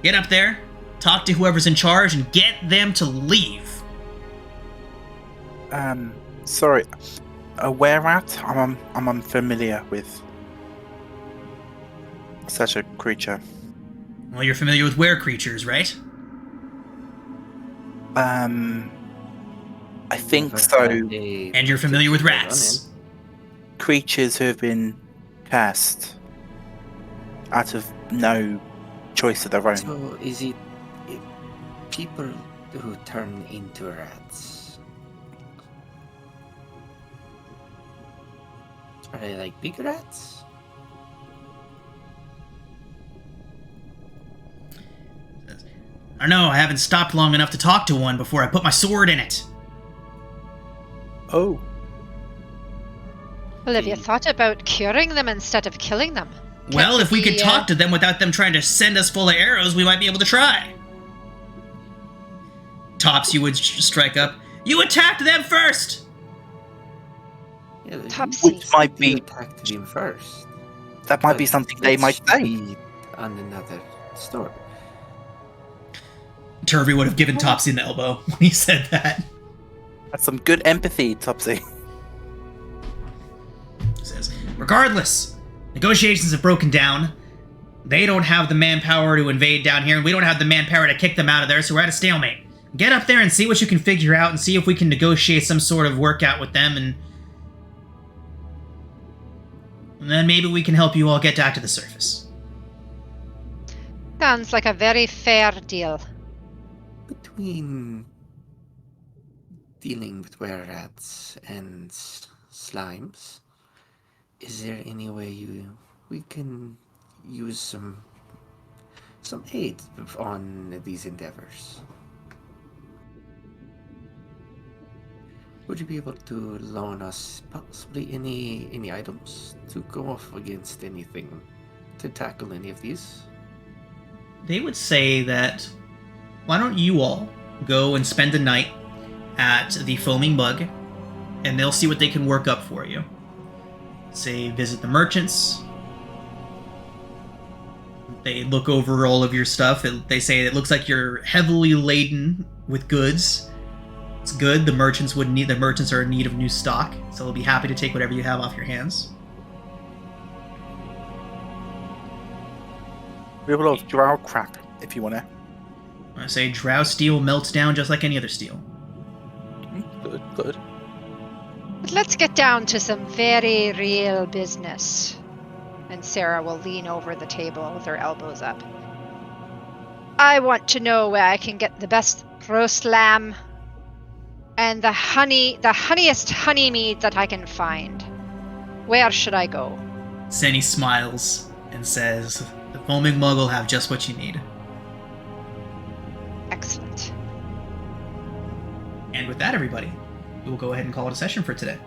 Get up there, talk to whoever's in charge, and get them to leave." Sorry. A were-rat? I'm unfamiliar with such a creature. Well, you're familiar with were-creatures, right? I think Never so. had a And you're familiar with particular rats. Creatures who have been cast out of no choice of their own. run-in. So is it people who turn into rats? Are they like big rats? I don't know, I haven't stopped long enough to talk to one before I put my sword in it. Oh, Well, have you thought about curing them instead of killing them? Well, Can't if we it could be, talk to them without them trying to send us full of arrows, we might be able to try. Tops, you would strike up. "You attacked them first!" Yeah, Topsy. which might you be attacked them first. that might be But something they might let's say. be on another story. Turvy would have given Topsy an elbow when he said that. That's some good empathy, Topsy. Says, "Regardless, negotiations have broken down. They don't have the manpower to invade down here, and we don't have the manpower to kick them out of there, so we're at a stalemate. Get up there and see what you can figure out, and see if we can negotiate some sort of workout with them, and then maybe we can help you all get back to the surface." Sounds like a very fair deal. Between dealing with were-rats and slimes, is there any way we can use some aid on these endeavors? Would you be able to loan us possibly any items to go off against anything, to tackle any of these? They would say that, why don't you all go and spend a night at the Foaming Bug, and they'll see what they can work up for you. Say, visit the merchants. They look over all of your stuff. They say it looks like you're heavily laden with goods. It's good. The merchants are in need of new stock, so they'll be happy to take whatever you have off your hands. We have a lot of drow crap, if you want to. I say drow steel melts down just like any other steel. Good, good. But let's get down to some very real business. And Sarah will lean over the table with her elbows up. I want to know where I can get the best roast lamb and the honeyest honey mead that I can find. Where should I go? Senny smiles and says, "The Foaming Mug will have just what you need." And with that, everybody, we will go ahead and call it a session for today.